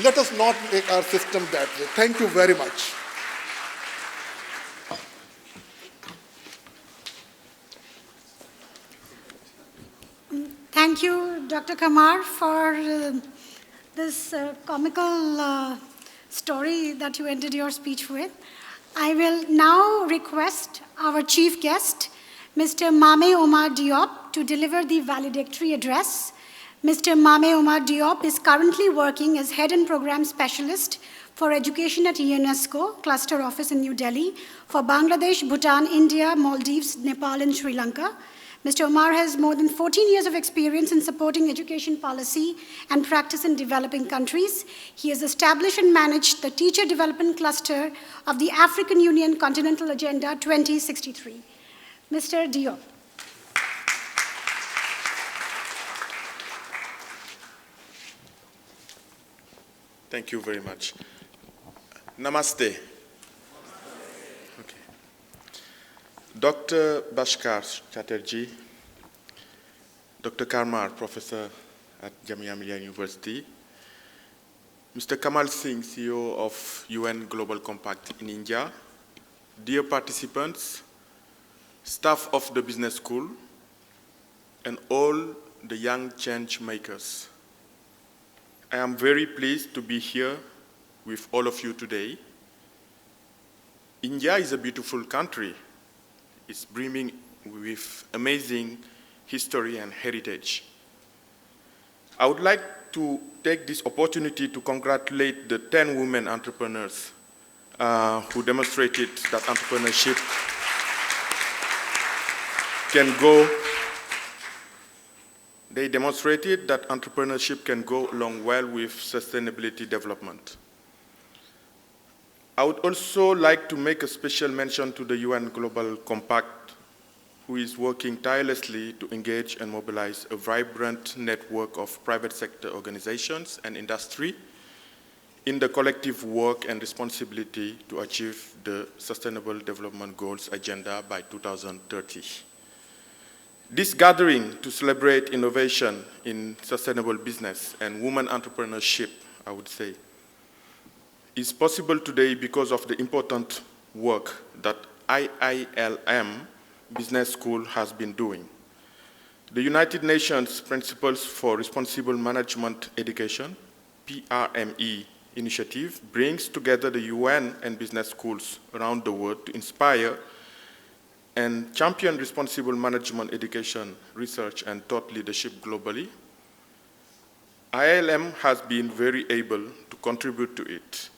Let us not make our system that way. Thank you very much. Thank you, Dr. Kamar, for this comical story that you ended your speech with. I will now request our chief guest, Mr. Mame Omar Diop, to deliver the valedictory address. Mr. Mame Omar Diop is currently working as Head and Program Specialist for Education at UNESCO Cluster Office in New Delhi for Bangladesh, Bhutan, India, Maldives, Nepal, and Sri Lanka. Mr. Omar has more than 14 years of experience in supporting education policy and practice in developing countries. He has established and managed the Teacher Development Cluster of the African Union Continental Agenda 2063. Mr. Diop. Thank you very much. Namaste. Okay. Dr. Bhaskar Chatterjee, Dr. Karmar, professor at Jamia Millia University, Mr. Kamal Singh, CEO of UN Global Compact in India, dear participants, staff of the business school, and all the young change makers. I am very pleased to be here with all of you today. India is a beautiful country. It's brimming with amazing history and heritage. I would like to take this opportunity to congratulate the 10 women entrepreneurs who demonstrated that entrepreneurship can go. They demonstrated that entrepreneurship can go along well with sustainability development. I would also like to make a special mention to the UN Global Compact, who is working tirelessly to engage and mobilize a vibrant network of private sector organizations and industry in the collective work and responsibility to achieve the Sustainable Development Goals agenda by 2030. This gathering to celebrate innovation in sustainable business and women entrepreneurship, I would say, is possible today because of the important work that IILM Business School has been doing. The United Nations Principles for Responsible Management Education, PRME initiative, brings together the UN and business schools around the world to inspire and champion responsible management education, research, and thought leadership globally. IILM has been very able to contribute to it.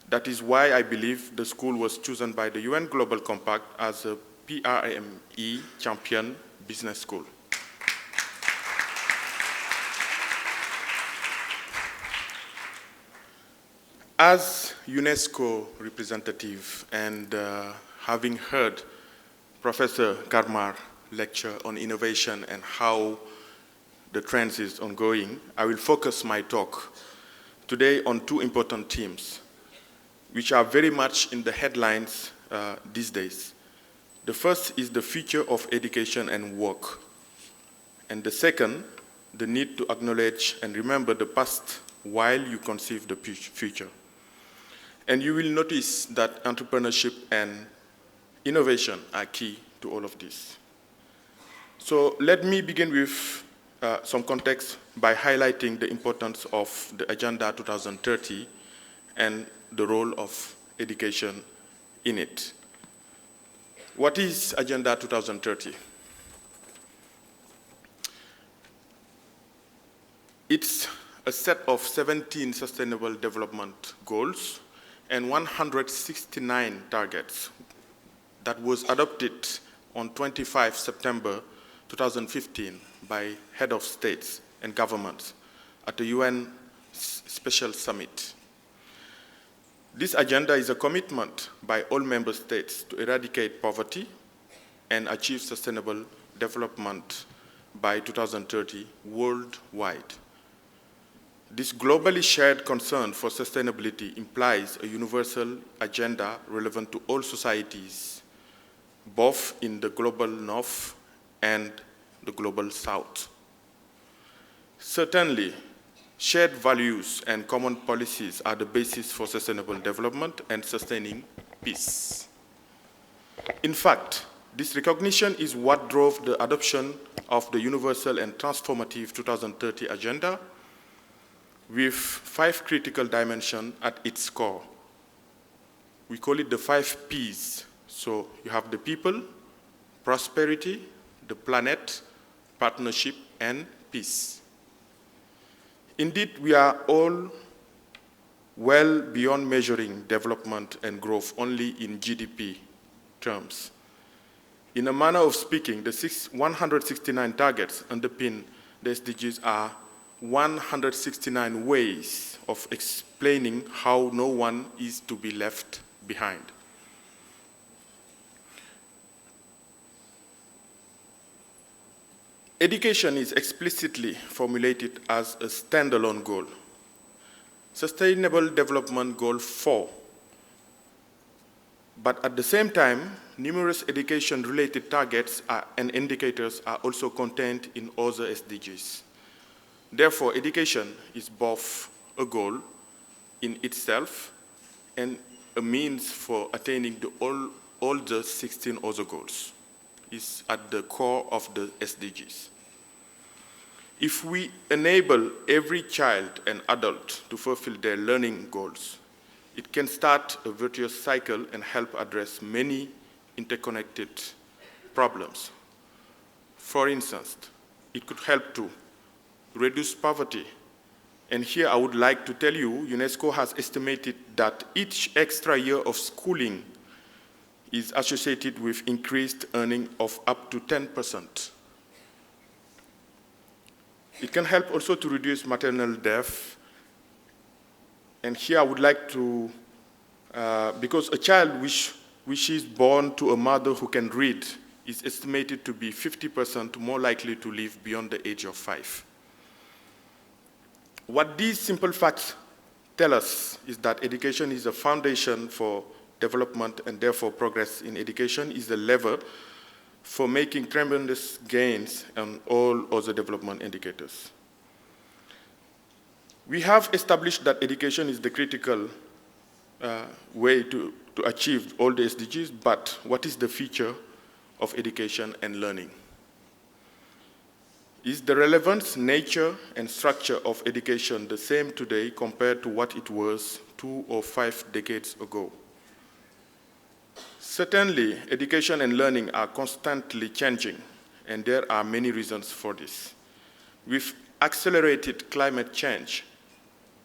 That is why I believe the school was chosen by the UN Global Compact as a PRME champion business school. As UNESCO representative and having heard Professor Karmar lecture on innovation and how the trends is ongoing, I will focus my talk today on two important themes, which are very much in the headlines these days. The first is the future of education and work. And the second, the need to acknowledge and remember the past while you conceive the future. And you will notice that entrepreneurship and innovation are key to all of this. So let me begin with some context by highlighting the importance of the Agenda 2030 and the role of education in it. What is Agenda 2030? It's a set of 17 Sustainable Development Goals and 169 targets that was adopted on 25 September 2015 by head of states and governments at the UN Special Summit. This agenda is a commitment by all member states to eradicate poverty and achieve sustainable development by 2030 worldwide. This globally shared concern for sustainability implies a universal agenda relevant to all societies, both in the global north and the global south. Certainly, shared values and common policies are the basis for sustainable development and sustaining peace. In fact, this recognition is what drove the adoption of the Universal and Transformative 2030 Agenda, with 5 critical dimensions at its core. We call it the 5 Ps. So you have the people, prosperity, the planet, partnership, and peace. Indeed, we are all well beyond measuring development and growth only in GDP terms. In a manner of speaking, the 169 targets underpin the SDGs are 169 ways of explaining how no one is to be left behind. Education is explicitly formulated as a standalone goal. Sustainable Development Goal 4. But at the same time, numerous education-related targets and indicators are also contained in other SDGs. Therefore, education is both a goal in itself and a means for attaining all the 16 other goals. Is at the core of the SDGs. If we enable every child and adult to fulfill their learning goals, it can start a virtuous cycle and help address many interconnected problems. For instance, it could help to reduce poverty. And here I would like to tell you, UNESCO has estimated that each extra year of schooling is associated with increased earning of up to 10%. It can help also to reduce maternal death. And here I would like to, because a child which is born to a mother who can read is estimated to be 50% more likely to live beyond the age of 5. What these simple facts tell us is that education is a foundation for development, and therefore progress in education is the lever for making tremendous gains on all other development indicators. We have established that education is the critical way to achieve all the SDGs, but what is the feature of education and learning? Is the relevance, nature, and structure of education the same today compared to what it was 2 or 5 decades ago? Certainly, education and learning are constantly changing, and there are many reasons for this. With accelerated climate change,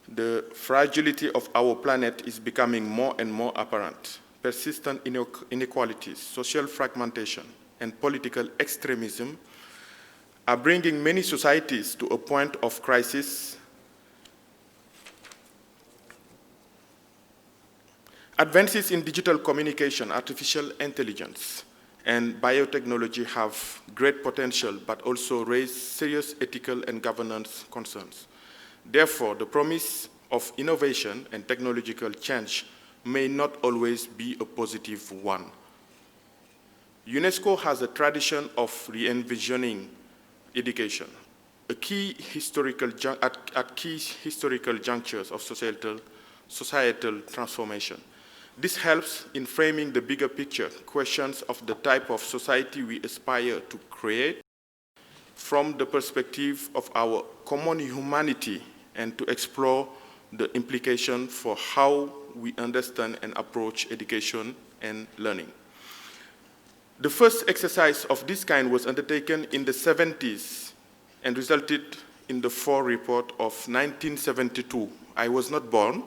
the fragility of our planet is becoming more and more apparent. Persistent inequalities, social fragmentation, and political extremism are bringing many societies to a point of crisis. Advances in digital communication, artificial intelligence, and biotechnology have great potential, but also raise serious ethical and governance concerns. Therefore, the promise of innovation and technological change may not always be a positive one. UNESCO has a tradition of re-envisioning education, at key historical junctures of societal transformation. This helps in framing the bigger picture, questions of the type of society we aspire to create, from the perspective of our common humanity and to explore the implication for how we understand and approach education and learning. The first exercise of this kind was undertaken in the 70s and resulted in the FOR report of 1972. I was not born,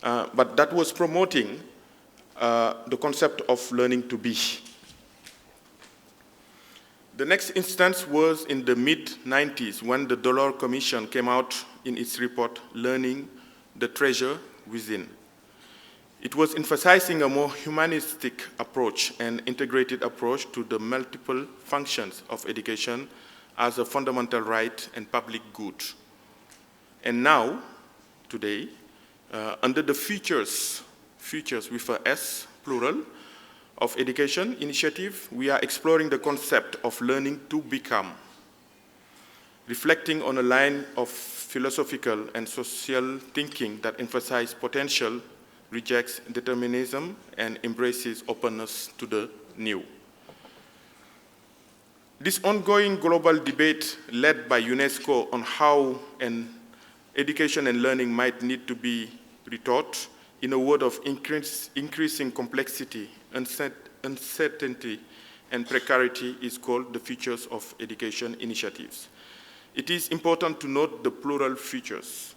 but that was promoting the concept of learning to be. The next instance was in the mid-90s when the Delors Commission came out in its report, Learning, the Treasure Within. It was emphasizing a more humanistic approach and integrated approach to the multiple functions of education as a fundamental right and public good. And now, today, under the futures with a S, plural, of education initiative, we are exploring the concept of learning to become, reflecting on a line of philosophical and social thinking that emphasizes potential, rejects determinism, and embraces openness to the new. This ongoing global debate led by UNESCO on how education and learning might need to be retaught in a world of increasing complexity, uncertainty, and precarity is called the Futures of Education initiatives. It is important to note the plural futures,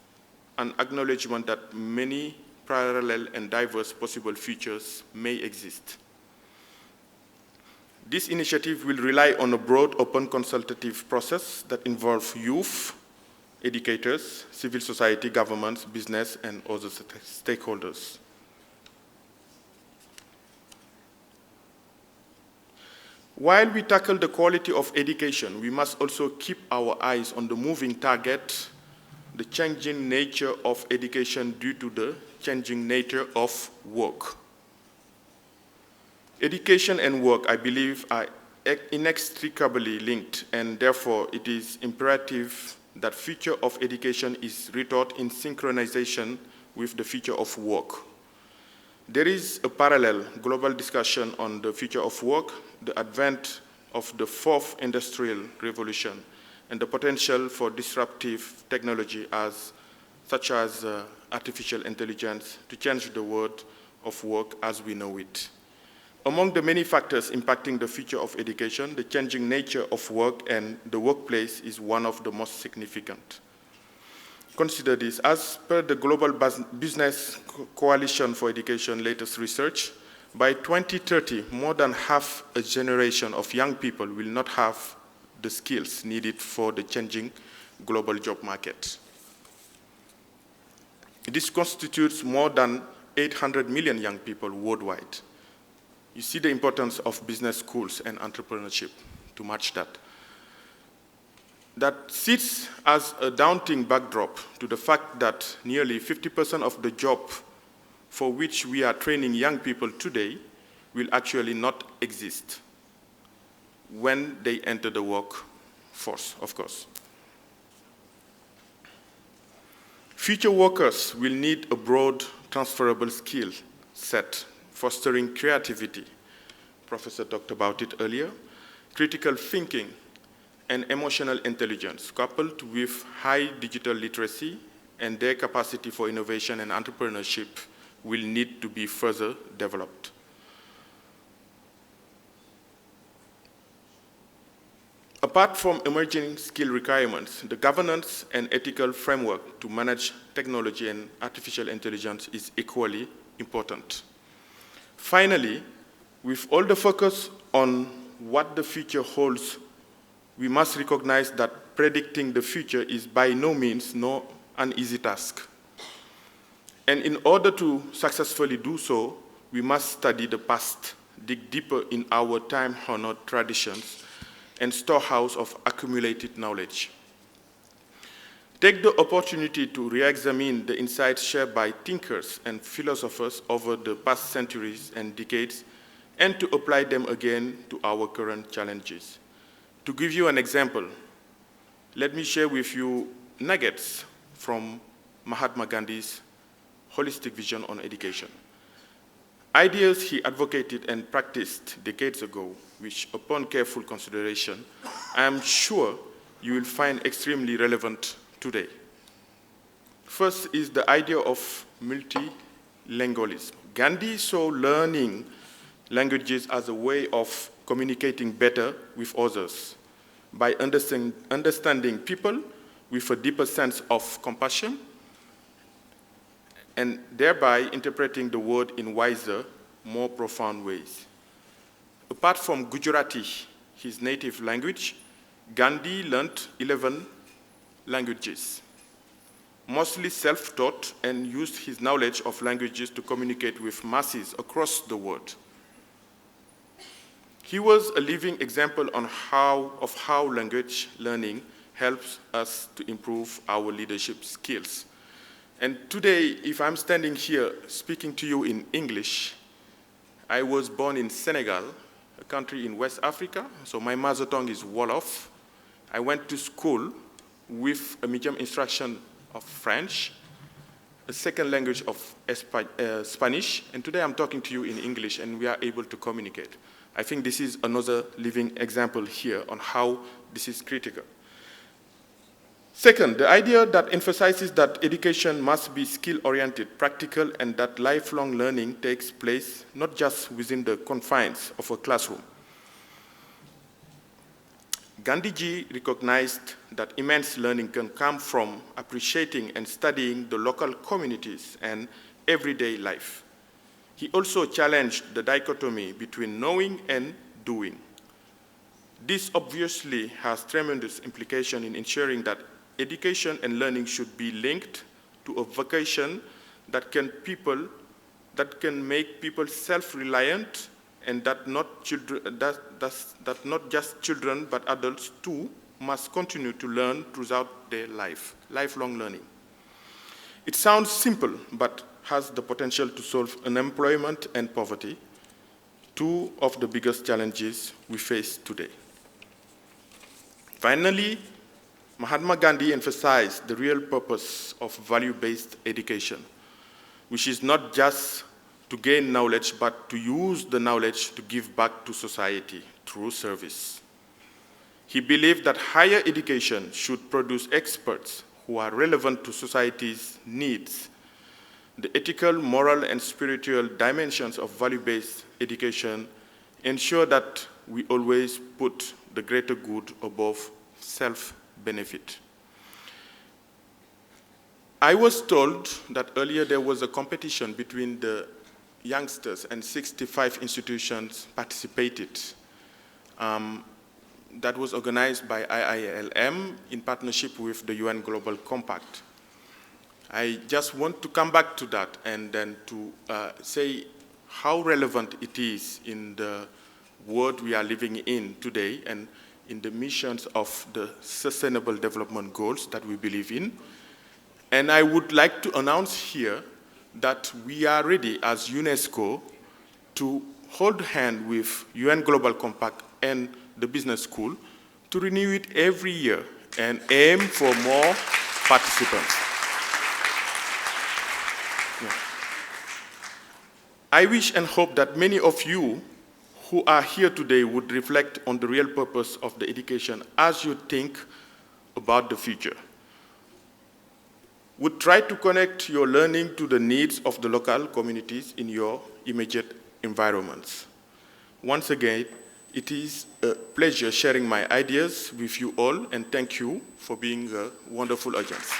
an acknowledgement that many parallel and diverse possible futures may exist. This initiative will rely on a broad, open, consultative process that involves youth, educators, civil society, governments, business, and other stakeholders. While we tackle the quality of education, we must also keep our eyes on the moving target, the changing nature of education due to the changing nature of work. Education and work, I believe, are inextricably linked, and therefore it is imperative that future of education is retaught in synchronization with the future of work. There is a parallel global discussion on the future of work, the advent of the fourth industrial revolution, and the potential for disruptive technology such as artificial intelligence to change the world of work as we know it. Among the many factors impacting the future of education, the changing nature of work and the workplace is one of the most significant. Consider this. As per the Global Business Coalition for Education latest research, by 2030, more than half a generation of young people will not have the skills needed for the changing global job market. This constitutes more than 800 million young people worldwide. You see the importance of business schools and entrepreneurship to match that. That sits as a daunting backdrop to the fact that nearly 50% of the job for which we are training young people today will actually not exist when they enter the workforce, of course. Future workers will need a broad transferable skill set, fostering creativity, Professor talked about it earlier, critical thinking, and emotional intelligence, coupled with high digital literacy, and their capacity for innovation and entrepreneurship will need to be further developed. Apart from emerging skill requirements, the governance and ethical framework to manage technology and artificial intelligence is equally important. Finally, with all the focus on what the future holds, we must recognize that predicting the future is by no means an easy task. And in order to successfully do so, we must study the past, dig deeper in our time-honored traditions, and storehouse of accumulated knowledge. Take the opportunity to re-examine the insights shared by thinkers and philosophers over the past centuries and decades, and to apply them again to our current challenges. To give you an example, let me share with you nuggets from Mahatma Gandhi's holistic vision on education. Ideas he advocated and practiced decades ago, which upon careful consideration, I am sure you will find extremely relevant today. First is the idea of multilingualism. Gandhi saw learning languages as a way of communicating better with others by understanding people with a deeper sense of compassion and thereby interpreting the world in wiser, more profound ways. Apart from Gujarati, his native language, Gandhi learned 11 languages, mostly self-taught, and used his knowledge of languages to communicate with masses across the world. He was a living example of how language learning helps us to improve our leadership skills. And today, if I'm standing here speaking to you in English, I was born in Senegal, a country in West Africa, so my mother tongue is Wolof. I went to school with a medium instruction of French, a second language of Spanish, and today I'm talking to you in English, and we are able to communicate. I think this is another living example here on how this is critical. Second, the idea that emphasizes that education must be skill-oriented, practical, and that lifelong learning takes place not just within the confines of a classroom. Gandhiji recognized that immense learning can come from appreciating and studying the local communities and everyday life. He also challenged the dichotomy between knowing and doing. This obviously has tremendous implication in ensuring that education and learning should be linked to a vocation that can make people self-reliant, and that not just children but adults too must continue to learn throughout their life, lifelong learning. It sounds simple, but has the potential to solve unemployment and poverty, two of the biggest challenges we face today. Finally, Mahatma Gandhi emphasized the real purpose of value-based education, which is not just to gain knowledge, but to use the knowledge to give back to society through service. He believed that higher education should produce experts who are relevant to society's needs. The ethical, moral, and spiritual dimensions of value-based education ensure that we always put the greater good above self-benefit. I was told that earlier there was a competition between the youngsters, and 65 institutions participated. That was organized by IILM in partnership with the UN Global Compact. I just want to come back to that and then to say how relevant it is in the world we are living in today and in the missions of the Sustainable Development Goals that we believe in. And I would like to announce here that we are ready as UNESCO to hold hand with UN Global Compact and the Business School to renew it every year and aim for more participants. Yeah. I wish and hope that many of you who are here today would reflect on the real purpose of the education as you think about the future. Would try to connect your learning to the needs of the local communities in your immediate environments. Once again, it is a pleasure sharing my ideas with you all, and thank you for being a wonderful audience.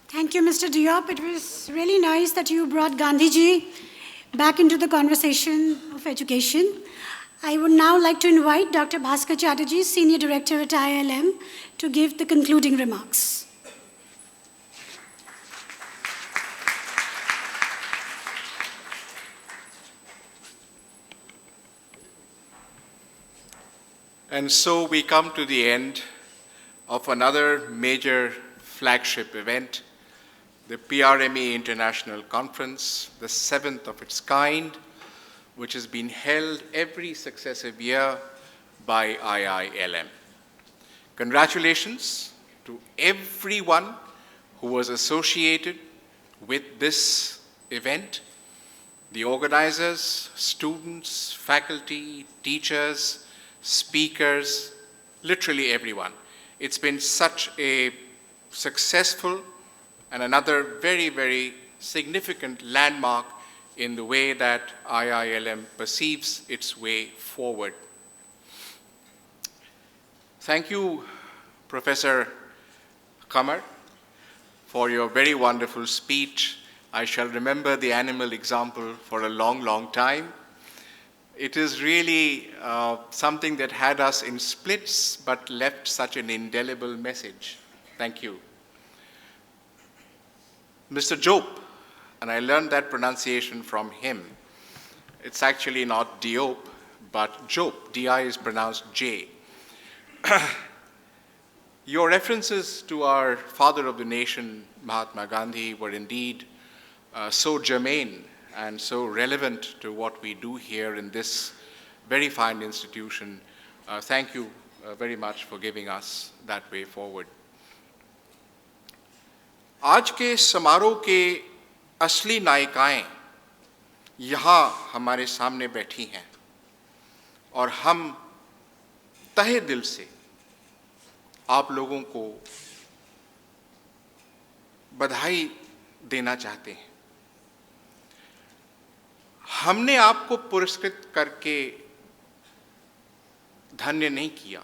Thank you, Mr. Diop. It was really nice that you brought Gandhiji back into the conversation of education. I would now like to invite Dr. Bhaskar Chatterjee, Senior Director at IILM, to give the concluding remarks. And so we come to the end of another major flagship event, the PRME International Conference, the 7th of its kind, which has been held every successive year by IILM. Congratulations to everyone who was associated with this event, the organizers, students, faculty, teachers, speakers, literally everyone. It's been such a successful and another very, very significant landmark in the way that IILM perceives its way forward. Thank you, Professor Qamar, for your very wonderful speech. I shall remember the animal example for a long, long time. It is really something that had us in splits but left such an indelible message. Thank you. Mr. Job, and I learned that pronunciation from him. It's actually not Diop, but Job. D-I is pronounced J. Your references to our father of the nation, Mahatma Gandhi, were indeed so germane and so relevant to what we do here in this very fine institution. Thank you very much for giving us that way forward. आज के समारोह के असली नायिकाएं यहाँ हमारे सामने बैठी हैं और हम तहे दिल से आप लोगों को बधाई देना चाहते हैं। हमने आपको पुरस्कृत करके धन्य नहीं किया,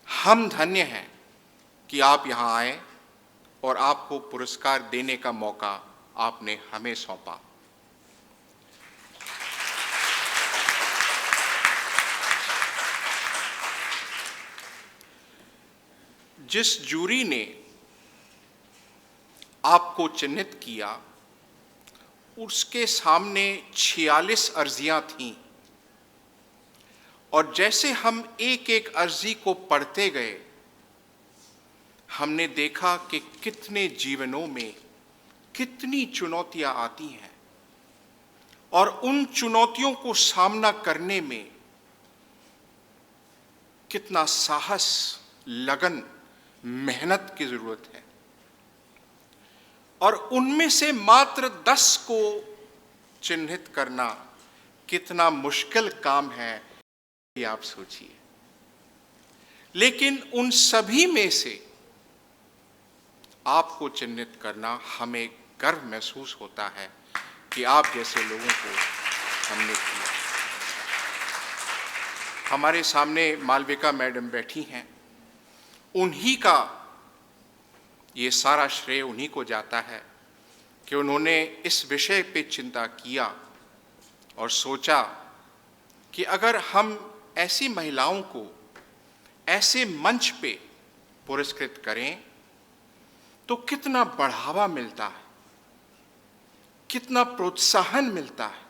हम धन्य हैं कि आप यहाँ आए और आपको पुरस्कार देने का मौका आपने हमें सौंपा। जिस जूरी ने आपको चिन्हित किया, उसके सामने 46 अर्जियां थीं और जैसे हम एक एक अर्जी को पढ़ते गए, हमने देखा कि कितने जीवनों में कितनी चुनौतियां आती हैं और उन चुनौतियों को सामना करने में कितना साहस, लगन, मेहनत की जरूरत है और उनमें से मात्र 10 को चिन्हित करना कितना मुश्किल काम है, ये आप सोचिए। लेकिन उन सभी में से आपको चिन्हित करना हमें गर्व महसूस होता है कि आप जैसे लोगों को हमने किया। हमारे सामने मालविका मैडम बैठी हैं, उन्हीं का ये सारा श्रेय उन्हीं को जाता है कि उन्होंने इस विषय पे चिंता किया और सोचा कि अगर हम ऐसी महिलाओं को ऐसे मंच पे पुरस्कृत करें तो कितना बढ़ावा मिलता है, कितना प्रोत्साहन मिलता है,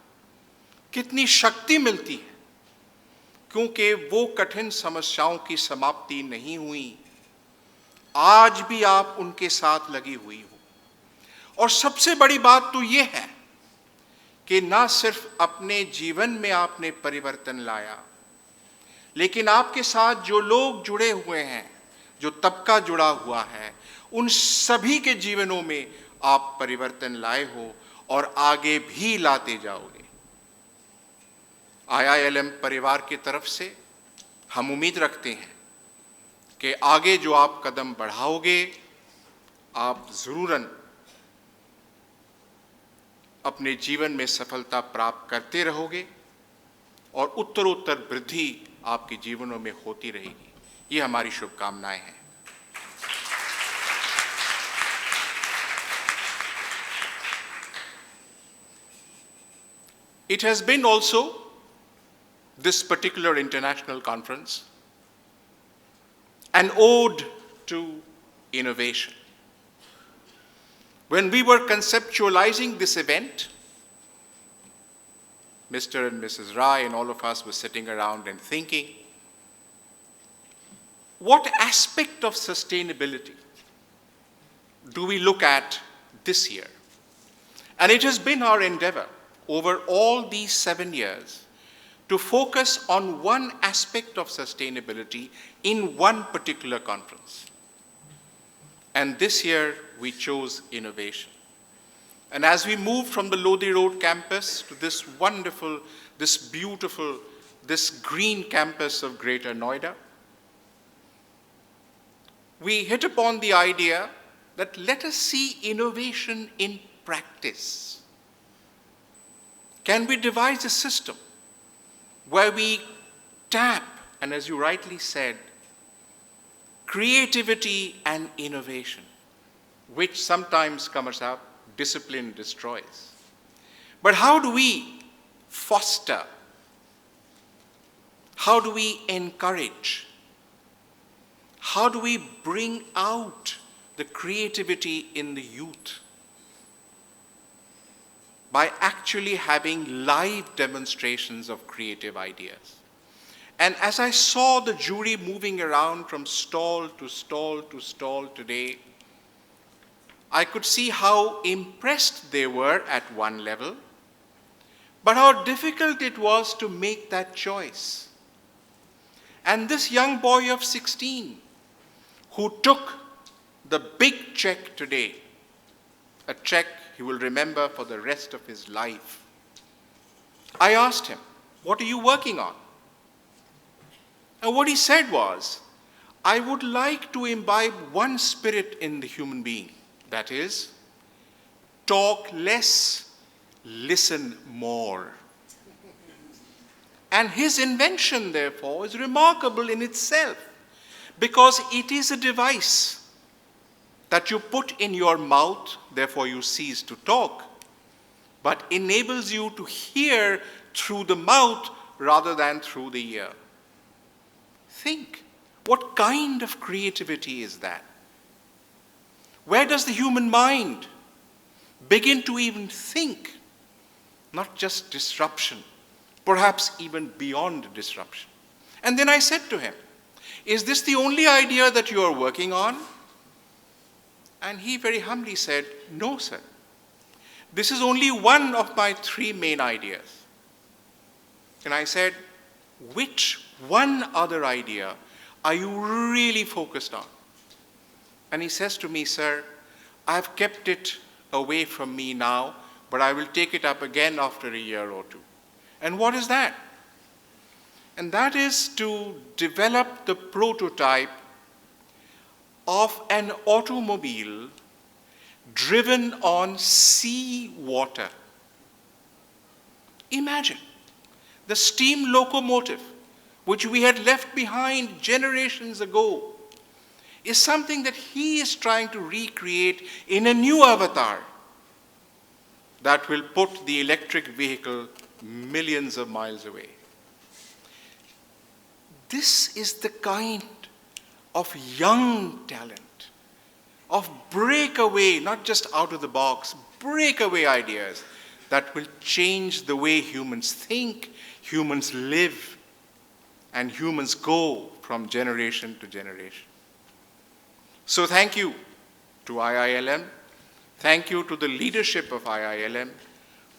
कितनी शक्ति मिलती है, क्योंकि वो कठिन समस्याओं की समाप्ति नहीं हुई, आज भी आप उनके साथ लगी हुई हो। और सबसे बड़ी बात तो ये है कि ना सिर्फ अपने जीवन में आपने परिवर्तन लाया, लेकिन आपके साथ जो लोग जुड़े हुए हैं, जो तबका जुड़ा हुआ है, उन सभी के जीवनों में आप परिवर्तन लाए हो और आगे भी लाते जाओगे। IILM परिवार की तरफ से हम उम्मीद रखते हैं कि आगे जो आप कदम बढ़ाओगे, आप ज़रूरन अपने जीवन में सफलता प्राप्त करते रहोगे और उत्तरोत्तर वृद्धि आपके जीवनों में होती रहेगी। ये हमारी शुभकामनाएं हैं। It has been also, this particular international conference, an ode to innovation. When we were conceptualizing this event, Mr. and Mrs. Rai and all of us were sitting around and thinking, what aspect of sustainability do we look at this year? And it has been our endeavor over all these 7 years to focus on one aspect of sustainability in one particular conference. And this year we chose innovation. And as we moved from the Lodi Road campus to this wonderful, this beautiful, this green campus of Greater Noida, we hit upon the idea that let us see innovation in practice. Can we devise a system where we tap, and as you rightly said, creativity and innovation, which sometimes comes out, discipline destroys. But how do we foster? How do we encourage? How do we bring out the creativity in the youth? By actually having live demonstrations of creative ideas. And as I saw the jury moving around from stall to stall to stall today, I could see how impressed they were at one level, but how difficult it was to make that choice. And this young boy of 16, who took the big check today, a check he will remember for the rest of his life, I asked him, "What are you working on?" And what he said was, "I would like to imbibe one spirit in the human being, that is, talk less, listen more." And his invention, therefore, is remarkable in itself, because it is a device that you put in your mouth, therefore you cease to talk, but enables you to hear through the mouth rather than through the ear. Think, what kind of creativity is that? Where does the human mind begin to even think? Not just disruption, perhaps even beyond disruption. And then I said to him, "Is this the only idea that you are working on?" And he very humbly said, "No, sir. This is only one of my 3 main ideas." And I said, "Which one other idea are you really focused on?" And he says to me, "Sir, I've kept it away from me now, but I will take it up again after a year or 2. And what is that? And that is to develop the prototype of an automobile driven on sea water. Imagine the steam locomotive, which we had left behind generations ago, is something that he is trying to recreate in a new avatar that will put the electric vehicle millions of miles away. This is the kind of young talent, of breakaway, not just out of the box, breakaway ideas that will change the way humans think, humans live, and humans go from generation to generation. So thank you to IILM. Thank you to the leadership of IILM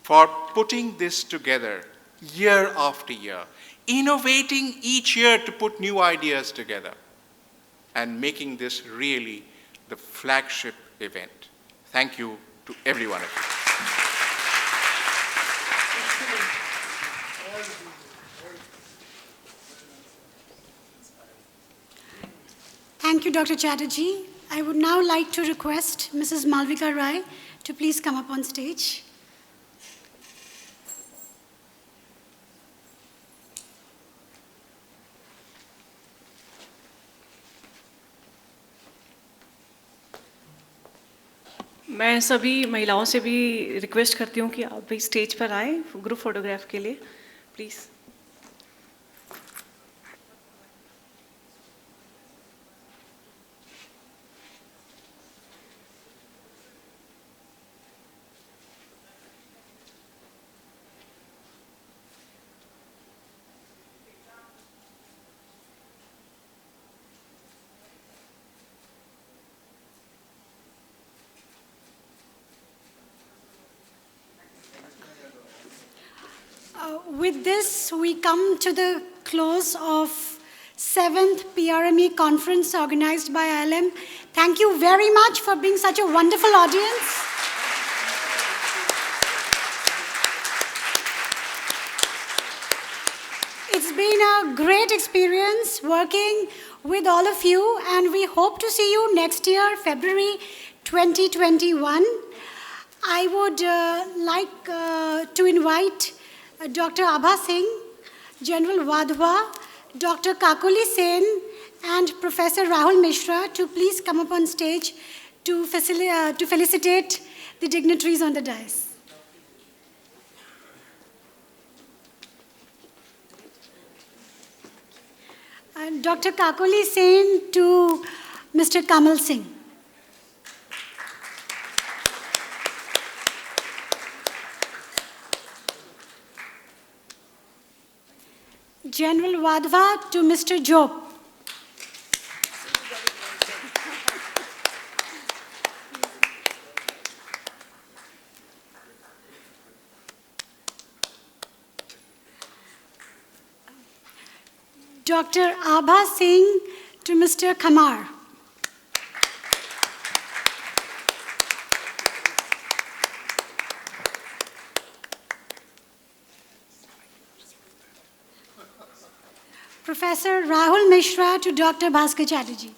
for putting this together year after year, innovating each year to put new ideas together, and making this really the flagship event. Thank you to every one of you. Thank you, Dr. Chatterjee. I would now like to request Mrs. Malvika Rai to please come up on stage. मैं सभी महिलाओं से भी request करती हूँ कि आप भी स्टेज पर आए ग्रुप फोटोग्राफ के लिए, please. With this, we come to the close of 7th PRME conference organized by IILM. Thank you very much for being such a wonderful audience. been a great experience working with all of you, and we hope to see you next year, February 2021. I would like to invite Dr. Abha Singh, General Wadhwa, Dr. Kakuli Sen, and Professor Rahul Mishra to please come up on stage to felicitate the dignitaries on the dais. And Dr. Kakuli Sen to Mr. Kamal Singh. General Wadhwa to Mr. Job. Dr. Abha Singh to Mr. Kamar. Professor Rahul Mishra to Dr. Bhaskar Chatterjee.